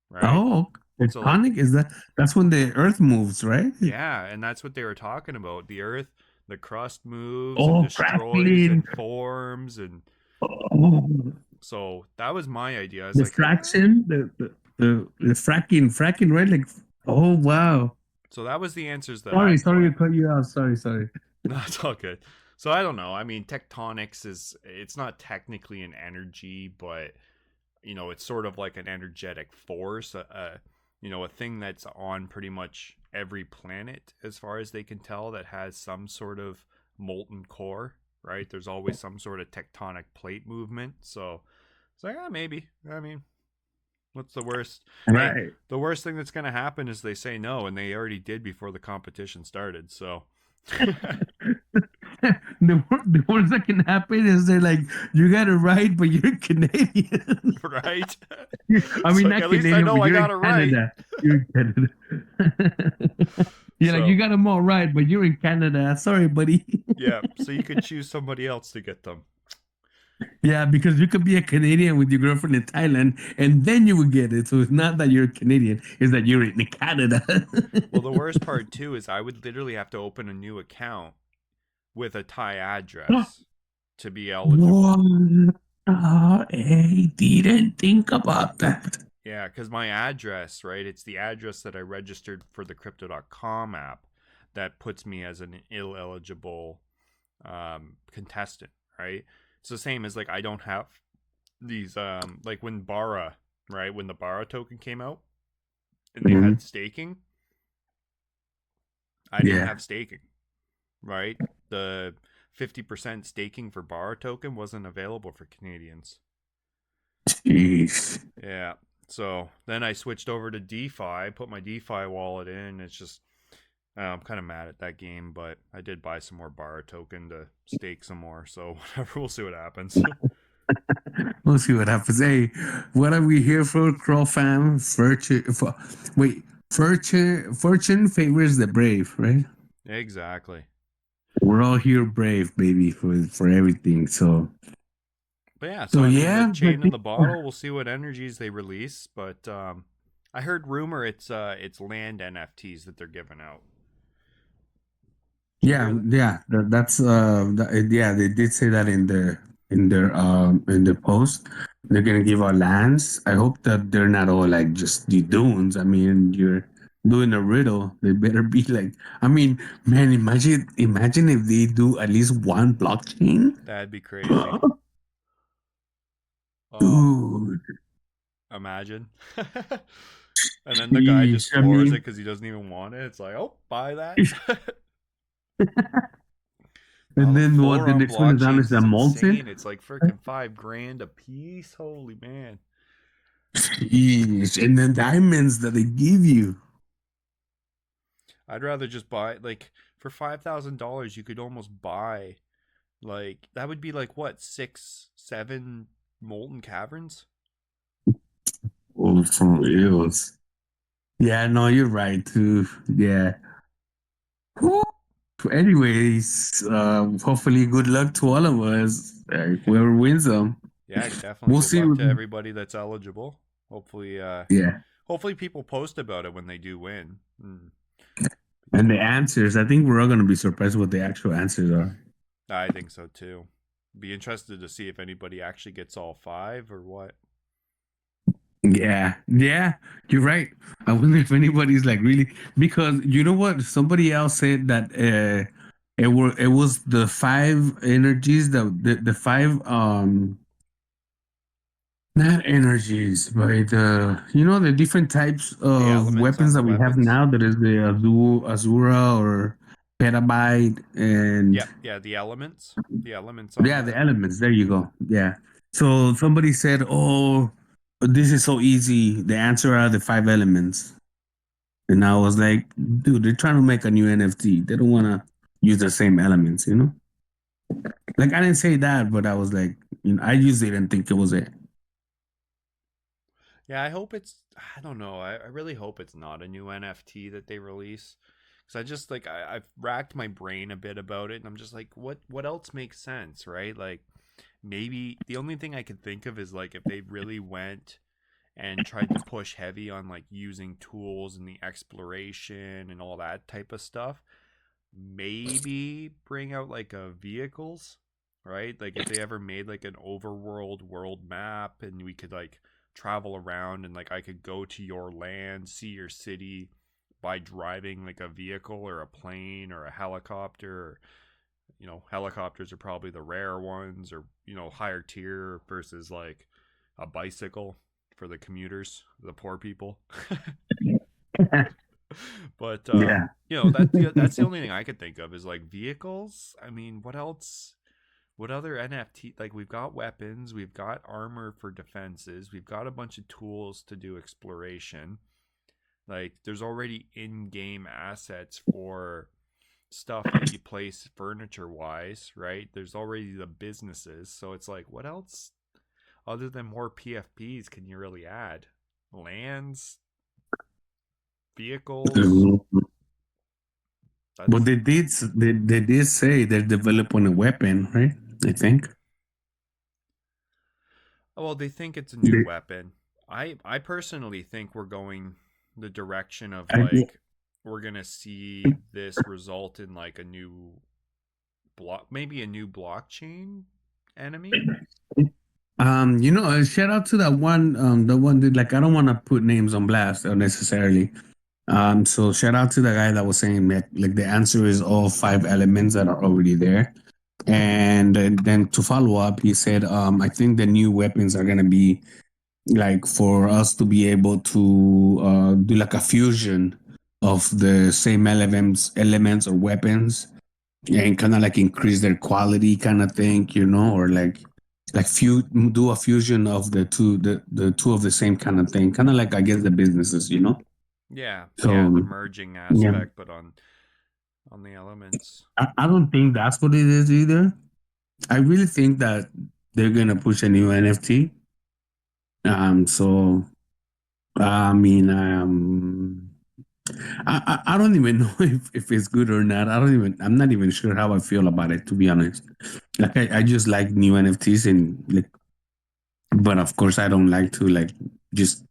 right? Oh, So like, Tectonic is that's when the Earth moves, right? yeah, and that's what they were talking about. The Earth, the crust moves and Oh, destroys crackling. and forms, and Oh, so that was my idea. I was the like, ah. fraction, the fracking, right? Like, oh wow. So that was the answers that I Sorry put. to cut you off. Sorry. No, it's all good. So I don't know. I mean, tectonics is it's not technically an energy, but it's sort of like an energetic force, a thing that's on pretty much every planet as far as they can tell that has some sort of molten core, right? There's always some sort of tectonic plate movement. So it's like, maybe. I mean, what's the worst? Hey, Right. the worst thing that's going to happen is they say no, and they already did before the competition started. So, The worst that can happen is they're like, you got it right, but you're Canadian. right? I It's mean, like not at least I Canadian, know but I you're got in it right. Canada. You're in Canada. You're like, you So, got them all right, but you're in Canada. Sorry, buddy. yeah, so you could choose somebody else to get them. Yeah, because you could be a Canadian with your girlfriend in Thailand, and then you would get it. So it's not that you're Canadian; it's that you're in Canada. Well, the worst part too is I would literally have to open a new account with a Thai address to be eligible. What? I didn't think about that. Yeah, because my address, right? It's the address that I registered for the crypto.com app that puts me as an ineligible contestant, right? It's the same as like I don't have these like when Bara, right? When the Bara token came out and they Mhm. had staking, I didn't Yeah. have staking, right? The 50% staking for Bara token wasn't available for Canadians. Jeez. Yeah. So then I switched over to DeFi, put my DeFi wallet in. It's just, I'm kind of mad at that game, but I did buy some more Bara token to stake some more. So whatever, we'll see what happens. We'll see what happens. Hey, what are we here for? Crow fam, wait, fortune favors the brave, right? Exactly. We're all here brave, baby, for everything. But yeah, So so I mean, the yeah, I chain in think the bottle, we'll see what energies they release. But I heard rumor it's land NFTs that they're giving out. Did you yeah, hear that? yeah. Yeah, they did say that in their post. They're gonna give out lands. I hope that they're not all like just the dunes. I mean, you're doing a riddle. They better be like. I mean, man, imagine if they do at least one blockchain. That'd be crazy. Oh, Dude, imagine. And then the guy just jeez. I floors it mean, because he doesn't even want it. It's like, oh, buy that. Oh, and the then what? floor The on next one is down is blockchains the is molten. insane. It's like freaking $5,000 a piece. Holy man. Jeez, and then diamonds that they give you. I'd rather just buy like for $5,000 you could almost buy like that would be like what, 6, 7 molten caverns? Oh, for reals. Yeah, no, you're right too. Yeah. Whew. Anyways, hopefully good luck to all of us. Whoever wins them. Yeah, definitely. We'll Good see. luck to everybody that's eligible. Hopefully Yeah. hopefully people post about it when they do win. And the answers, I think we're all going to be surprised what the actual answers are. I think so too. Be interested to see if anybody actually gets all five or what. Yeah. Yeah. You're right. I wonder if anybody's like really, because you know what? Somebody else said that it was the five energies, the five not energies, but the different types The of elements weapons on the that we have weapons? now. That is the Azura or Petabyte, and Yep, yeah, the elements. The elements on yeah, the the elements. There you go. Yeah. So somebody said, "Oh, this is so easy. The answer are the five elements." And I was like, "Dude, they're trying to make a new NFT. They don't want to use the same elements, you know." Like I didn't say that, but I was like, I just didn't think it was it. Yeah, I hope it's. I don't know. I really hope it's not a new NFT that they release, because I just like I've racked my brain a bit about it, and I'm just like, what else makes sense, right? Like maybe the only thing I can think of is like if they really went and tried to push heavy on like using tools and the exploration and all that type of stuff, maybe bring out like a vehicles, right? Like if they ever made like an overworld world map and we could like travel around and like I could go to your land, see your city by driving like a vehicle or a plane or a helicopter. Or, helicopters are probably the rare ones, or higher tier versus like a bicycle for the commuters, the poor people. But Yeah. that's the only thing I could think of is like vehicles. I mean, what else? What other NFT? Like we've got weapons, we've got armor for defenses, we've got a bunch of tools to do exploration. Like there's already in-game assets for stuff that you place furniture wise, right? There's already the businesses, so it's like what else other than more PFPs can you really add? Lands, vehicles. But That's they did say they're developing a weapon, right? I think. well, they think it's a new They, weapon. I personally think we're going the direction of I, like we're gonna see this result in like a new maybe a new blockchain enemy. shout out to that one, the one that like I don't want to put names on blast unnecessarily. So shout out to the guy that was saying that like the answer is all five elements that are already there. And then to follow up, he said, I think the new weapons are gonna be like for us to be able to do like a fusion of the same elements or weapons and kind of like increase their quality kind of thing, or like do a fusion of the two of the same kind of thing, kind of like I guess the businesses. Yeah, yeah, the So merging yeah, aspect, but on the elements. I don't think that's what it is either. I really think that they're gonna push a new NFT. So I mean, I don't even know if it's good or not. I'm not even sure how I feel about it, to be honest. Like I just like new NFTs and like, but of course I don't like to like just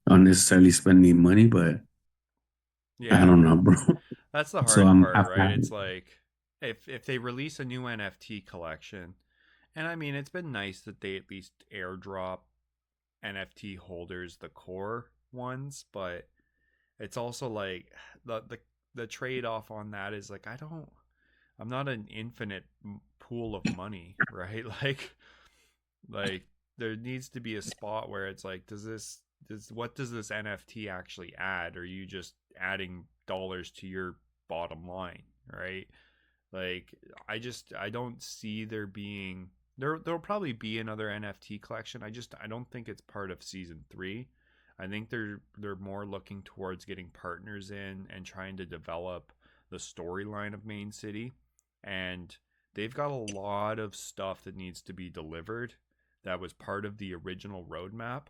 unnecessarily spend any money, but I Yeah, don't know, bro. that's the So hard part, I've right? had It's like if they release a new NFT collection, and I mean it's been nice that they at least airdrop NFT holders the core ones, but it's also like the trade off on that is like I'm not an infinite pool of money, right? Like there needs to be a spot where it's like does this NFT actually add? Or are you just adding dollars to your bottom line, right? Like I don't see there being there'll probably be another NFT collection. I don't think it's part of season 3. I think they're more looking towards getting partners in and trying to develop the storyline of Main City, and they've got a lot of stuff that needs to be delivered that was part of the original roadmap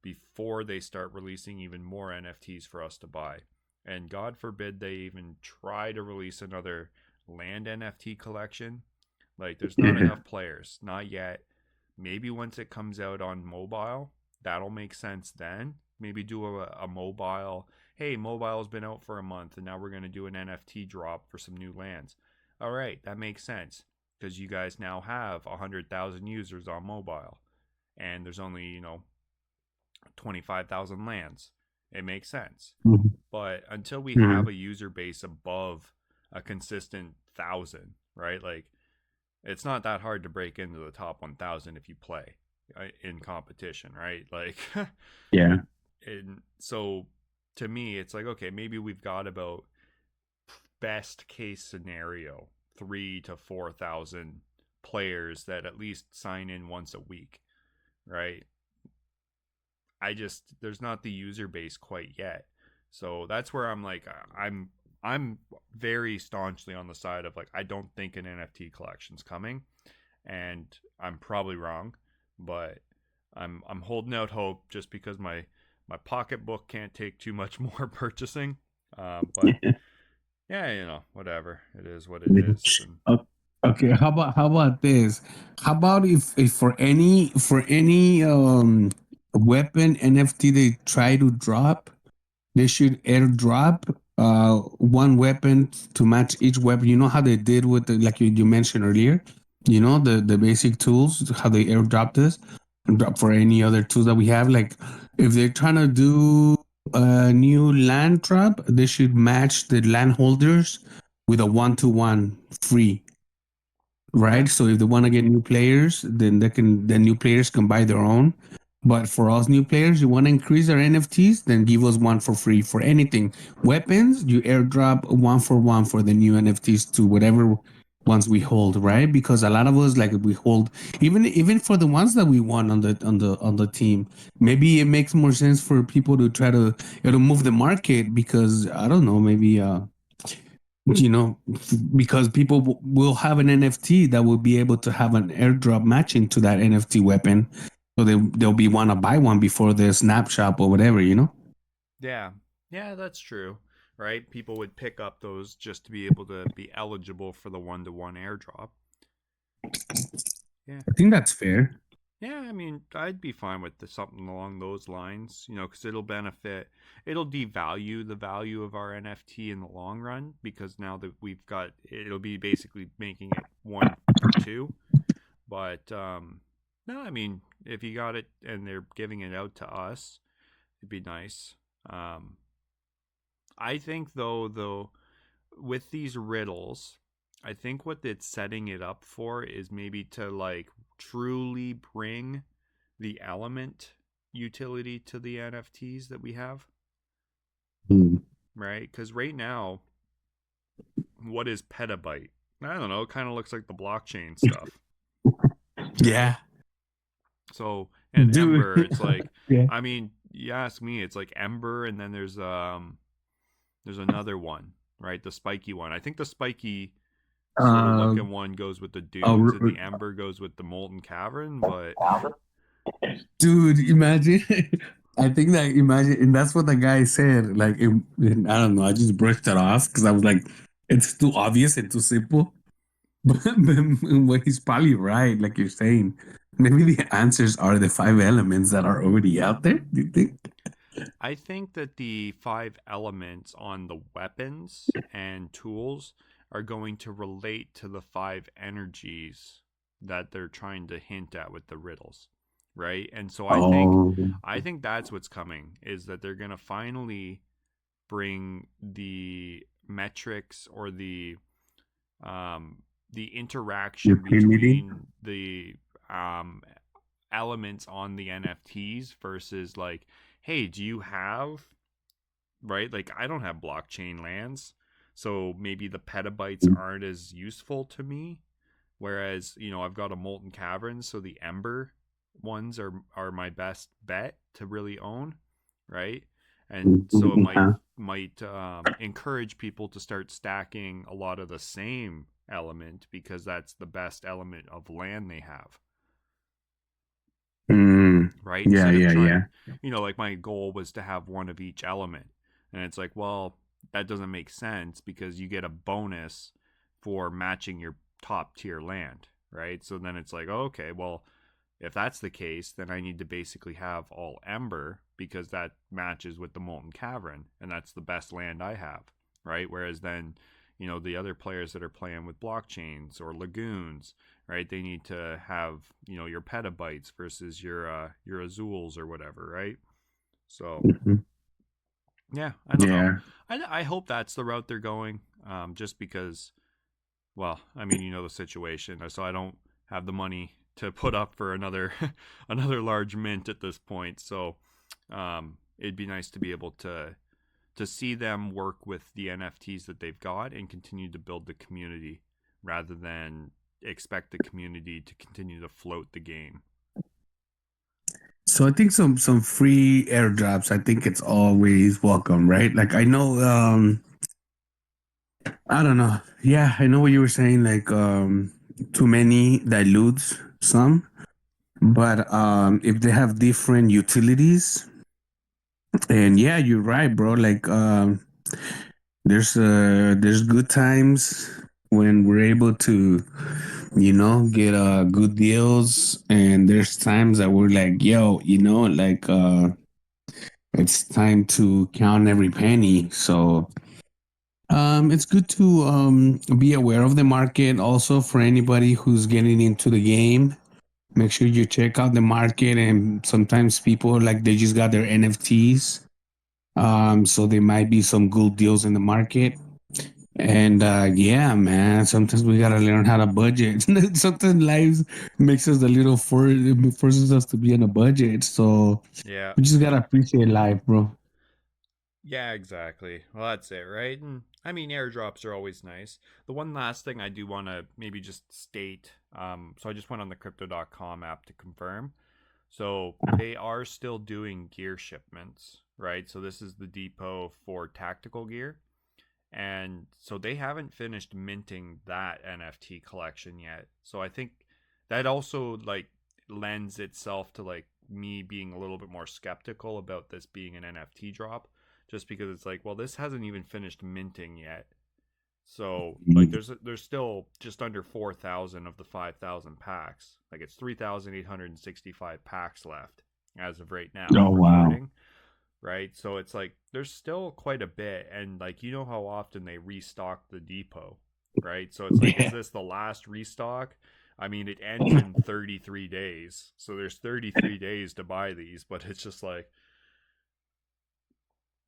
before they start releasing even more NFTs for us to buy. And God forbid they even try to release another land NFT collection. Like there's not yeah. enough players, not yet. Maybe once it comes out on mobile, that'll make sense then. Maybe do a mobile. Hey, mobile's been out for a month and now we're going to do an NFT drop for some new lands. All right, that makes sense because you guys now have 100,000 users on mobile and there's only, 25,000 lands. It makes sense. Mhm. But until we have Mhm. a user base above a consistent 1,000, right? Like it's not that hard to break into the top 1,000 if you play in competition, right? Like Yeah. and so to me it's like okay, maybe we've got about best case scenario 3 to 4,000 players that at least sign in once a week, right? There's not the user base quite yet. So that's where I'm like I'm very staunchly on the side of like I don't think an NFT collection's coming, and I'm probably wrong, but I'm holding out hope just because my pocketbook can't take too much more purchasing. But yeah, whatever it is, what it is. And O- Okay, how about this? How about if for any weapon NFT they try to drop, they should airdrop one weapon to match each weapon. You know how they did with like you mentioned earlier. You know the basic tools, how they airdrop this and drop for any other tools that we have. Like if they're trying to do a new land drop, they should match the land holders with a 1-to-1 free, Yeah. right? So if they want to get new players, then new players can buy their own. But for us new players, you want to increase our NFTs, then give us one for free for anything. Weapons, you airdrop one for one for the new NFTs to whatever ones we hold, right? Because a lot of us like we hold even for the ones that we won on the team. Maybe it makes more sense for people to try to move the market because I don't know, maybe you know, because people will have an NFT that will be able to have an airdrop matching to that NFT weapon. So they'll be want to buy one before the snapshot or whatever, you know? Yeah. Yeah, that's true. Right? People would pick up those just to be able to be eligible for the 1-to-1 airdrop. Yeah. I think that's fair. Yeah, I mean, I'd be fine with something along those lines, because it'll devalue the value of our NFT in the long run because now that it'll be basically making it 1 for 2. But no, I mean, if you got it and they're giving it out to us, it'd be nice. Um, I think though, with these riddles, I think what it's setting it up for is maybe to like truly bring the element utility to the NFTs that we have, Hmm. right? Because right now, what is petabyte? I don't know. It kind of looks like the blockchain stuff, right? Yeah, So, and dude. Ember, it's like, Yeah. I mean, you ask me, it's like Ember, and then there's another one, right? The spiky one. I think the spiky sort of Uh, looking one goes with the oh, dunes, and the Ember goes with the molten cavern. But dude, imagine. I think that imagine, and that's what the guy said. Like, I don't know. I just brushed it off because I was like, it's too obvious and too simple. But he's probably right, like you're saying. Maybe the answers are the five elements that are already out there. Do you think? I think that the 5 elements on the weapons and tools are going to relate to the 5 energies that they're trying to hint at with the riddles, right? And so I think Oh, I think that's what's coming, is that they're going to finally bring the metrics or the interaction utility. between the um, elements on the NFTs versus like, hey, do you have, right? Like, I don't have blockchain lands, so maybe the petabytes aren't as useful to me. Whereas, I've got a molten cavern, so the ember ones are my best bet to really own, right? And so it might Yeah. might encourage people to start stacking a lot of the same element because that's the best element of land they have, right? Yeah, Instead of yeah, trying, yeah. like my goal was to have one of each element. And it's like, well, that doesn't make sense because you get a bonus for matching your top tier land, right? So then it's like, oh, okay, well, if that's the case, then I need to basically have all Ember because that matches with the Molten Cavern, and that's the best land I have, right? Whereas then, the other players that are playing with blockchains or lagoons, right? They need to have, your petabytes versus your Azules or whatever, right? So Mhm. yeah, I don't know. Yeah. I hope that's the route they're going, just because, well, I mean, the situation, so I don't have the money to put up for another another large mint at this point. So it'd be nice to be able to see them work with the NFTs that they've got and continue to build the community rather than expect the community to continue to float the game. So I think some free airdrops. I think it's always welcome, right? Like I know, I don't know. Yeah, I know what you were saying. Like, too many dilutes some, but if they have different utilities, and yeah, you're right, bro. Like, there's good times when we're able to get good deals. And there's times that we're like, yo, like it's time to count every penny. So it's good to be aware of the market. Also, for anybody who's getting into the game, make sure you check out the market. And sometimes people like they just got their NFTs, so there might be some good deals in the market. And yeah, man, sometimes we gotta learn how to budget. Sometimes life makes us a little forces us to be on a budget. So Yeah. we just gotta appreciate life, bro. Yeah, exactly. Well, that's it, right? And I mean, airdrops are always nice. The one last thing I do want to maybe just state, so I just went on the crypto.com app to confirm. So they are still doing gear shipments, right? So this is the depot for tactical gear. And so they haven't finished minting that NFT collection yet. So I think that also like lends itself to like me being a little bit more skeptical about this being an NFT drop, just because it's like, well, this hasn't even finished minting yet. So like there's still just under 4,000 of the 5,000 packs. Like it's 3,865 packs left as of right now Oh wow. recording, right? So it's like there's still quite a bit, and like how often they restock the depot, right? So it's like, is Yeah. this the last restock? I mean, it ends in 33 days, so there's 33 days to buy these, but it's just like,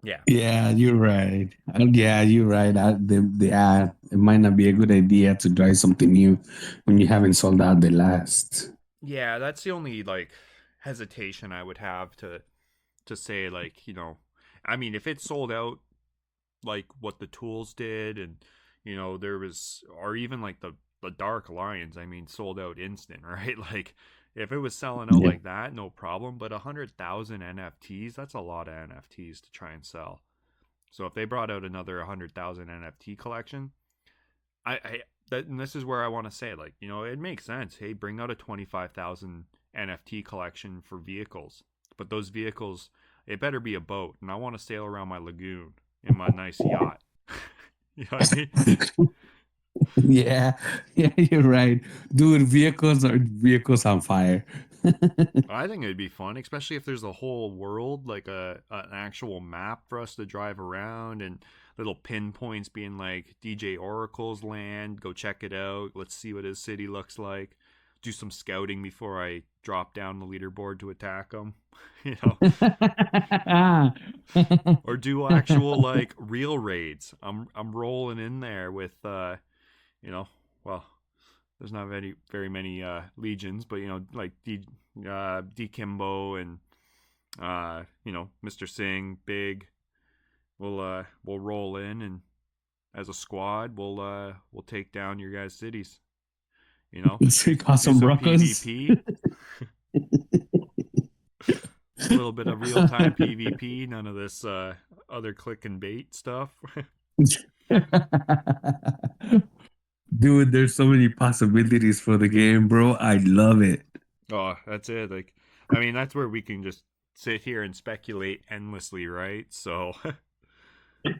yeah, Yeah, you're right. Yeah, you're right. It might not be a good idea to try something new when you haven't sold out the last. yeah, that's the only like hesitation I would have to say like, I mean, if it sold out like what the tools did, and there was, or even like the dark lions, I mean, sold out instant, right? Like if it was selling out Yeah. like that, no problem, but 100,000 NFTs, that's a lot of NFTs to try and sell. So if they brought out another 100,000 NFT collection, and this is where I want to say, like, it makes sense. Hey, bring out a 25,000 NFT collection for vehicles, but those vehicles, it better be a boat, and I want to sail around my lagoon in my nice yacht. You know what I mean? Yeah, yeah, you're right. Dude, vehicles on fire. I think it'd be fun, especially if there's a whole world, like an actual map for us to drive around, and little pinpoints being like DJ Oracle's land. Go check it out. Let's see what his city looks like. Do some scouting before I drop down the leaderboard to attack him. you know, or do actual like real raids. I'm rolling in there with you know, well, there's not very many legions, but like D Kimbo and Mr. Singh, Big. We'll roll in, and as a squad, we'll take down your guys' cities. You know, Let's call do some some Broncos. PvP, a little bit of real time PvP. None of this other click and bait stuff. Dude, there's so many possibilities for the game, bro. I love it. Oh, that's it. Like, I mean, that's where we can just sit here and speculate endlessly, right? So I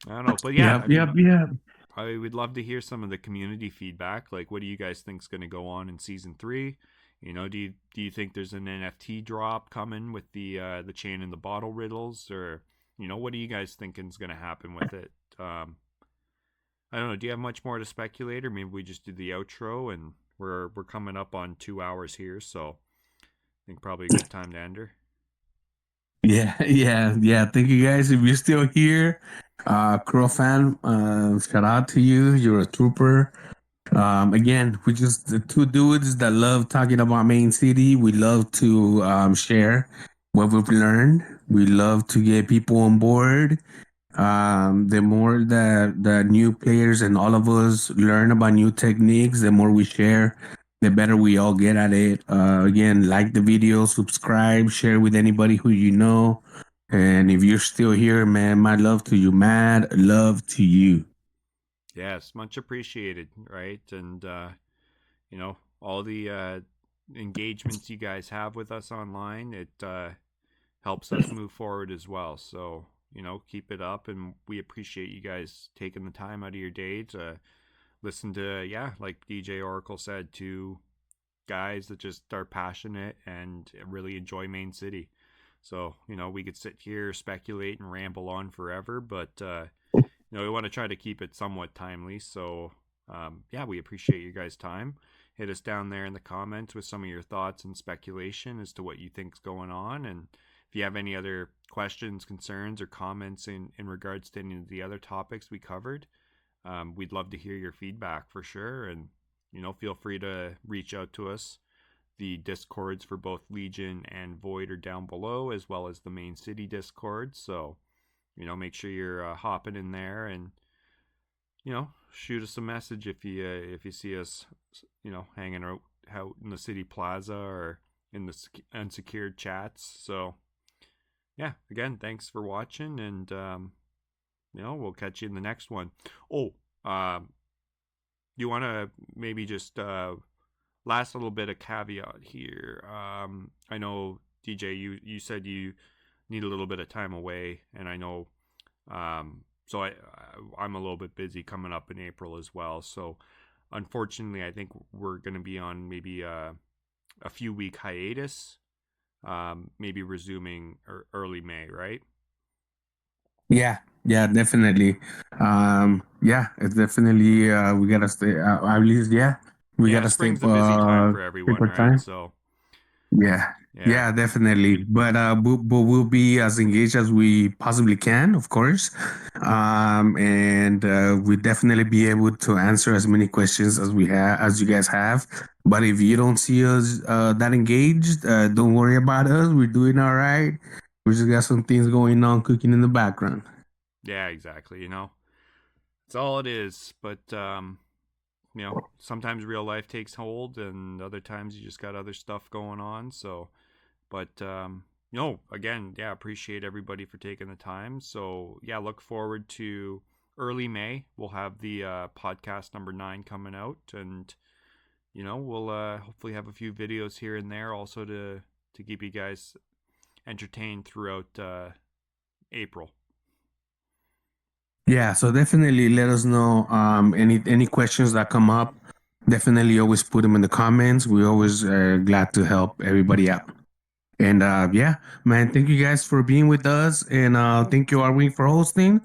don't know, but yeah, I Yep, yep, mean, yep. I would love to hear some of the community feedback. Like, what do you guys think's going to go on in season 3? Do you think there's an NFT drop coming with the chain and the bottle riddles, or what do you guys thinking's going to happen with it? I don't know. Do you have much more to speculate, or maybe we just do the outro, and we're coming up on 2 hours here, so I think probably a good time to end her. Yeah, yeah, yeah. Thank you guys. If you're still here, Crow fan, shout out to you. You're a trooper. Again, we just the two dudes that love talking about Main City. We love to share what we've learned. We love to get people on board. The more that the new players and all of us learn about new techniques, the more we share, the better we all get at it. Again, like the video, subscribe, share with anybody who you know. And if you're still here, man, mad love to you. Mad love to you. Yes, much appreciated, right? And all the engagements you guys have with us online, it helps us move forward as well. So, keep it up, and we appreciate you guys taking the time out of your day to listen to, like DJ Oracle said, to guys that just are passionate and really enjoy Main City. So, we could sit here, speculate, and ramble on forever, but, we want to try to keep it somewhat timely. So, we appreciate you guys' time. Hit us down there in the comments with some of your thoughts and speculation as to what you think's going on. And if you have any other questions, concerns, or comments in regards to any of the other topics we covered, we'd love to hear your feedback for sure. And, feel free to reach out to us. The discords for both Legion and Void are down below, as well as the Main City Discord. So, make sure you're hopping in there and, shoot us a message if you see us, hanging out in the city plaza or in the unsecured chats. So, yeah, again, thanks for watching, and we'll catch you in the next one. Oh, you want to maybe just last little bit of caveat here. I know DJ, you said you need a little bit of time away, and I know, so I'm a little bit busy coming up in April as well. So unfortunately, I think we're going to be on maybe a few week hiatus, maybe resuming early May, right? Yeah, yeah, definitely. Yeah, it's definitely we gotta stay. At least, yeah, we Yeah, gotta stay. spring's a busy time for Stay everyone, for right? time. So Yeah, yeah, yeah, definitely. But we'll be as engaged as we possibly can, of course. And we definitely be able to answer as many questions as we have, as you guys have. But if you don't see us that engaged, don't worry about us. We're doing all right. We just got some things going on, cooking in the background. yeah, exactly. It's all it is. But sometimes real life takes hold, and other times you just got other stuff going on. So, but again, yeah, appreciate everybody for taking the time. So yeah, look forward to early May. We'll have the podcast number 9 coming out, and we'll hopefully have a few videos here and there also to keep you guys entertained throughout April. Yeah, so definitely let us know any questions that come up. Definitely always put them in the comments. We always glad to help everybody out. And yeah, man, thank you guys for being with us, and thank you, Arwin, for hosting.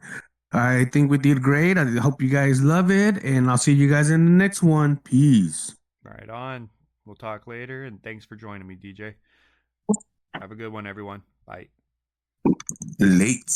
I think we did great. I hope you guys love it, and I'll see you guys in the next one. Peace. Right on. We'll talk later, and thanks for joining me, DJ. Have a good one, everyone. Bye. Late.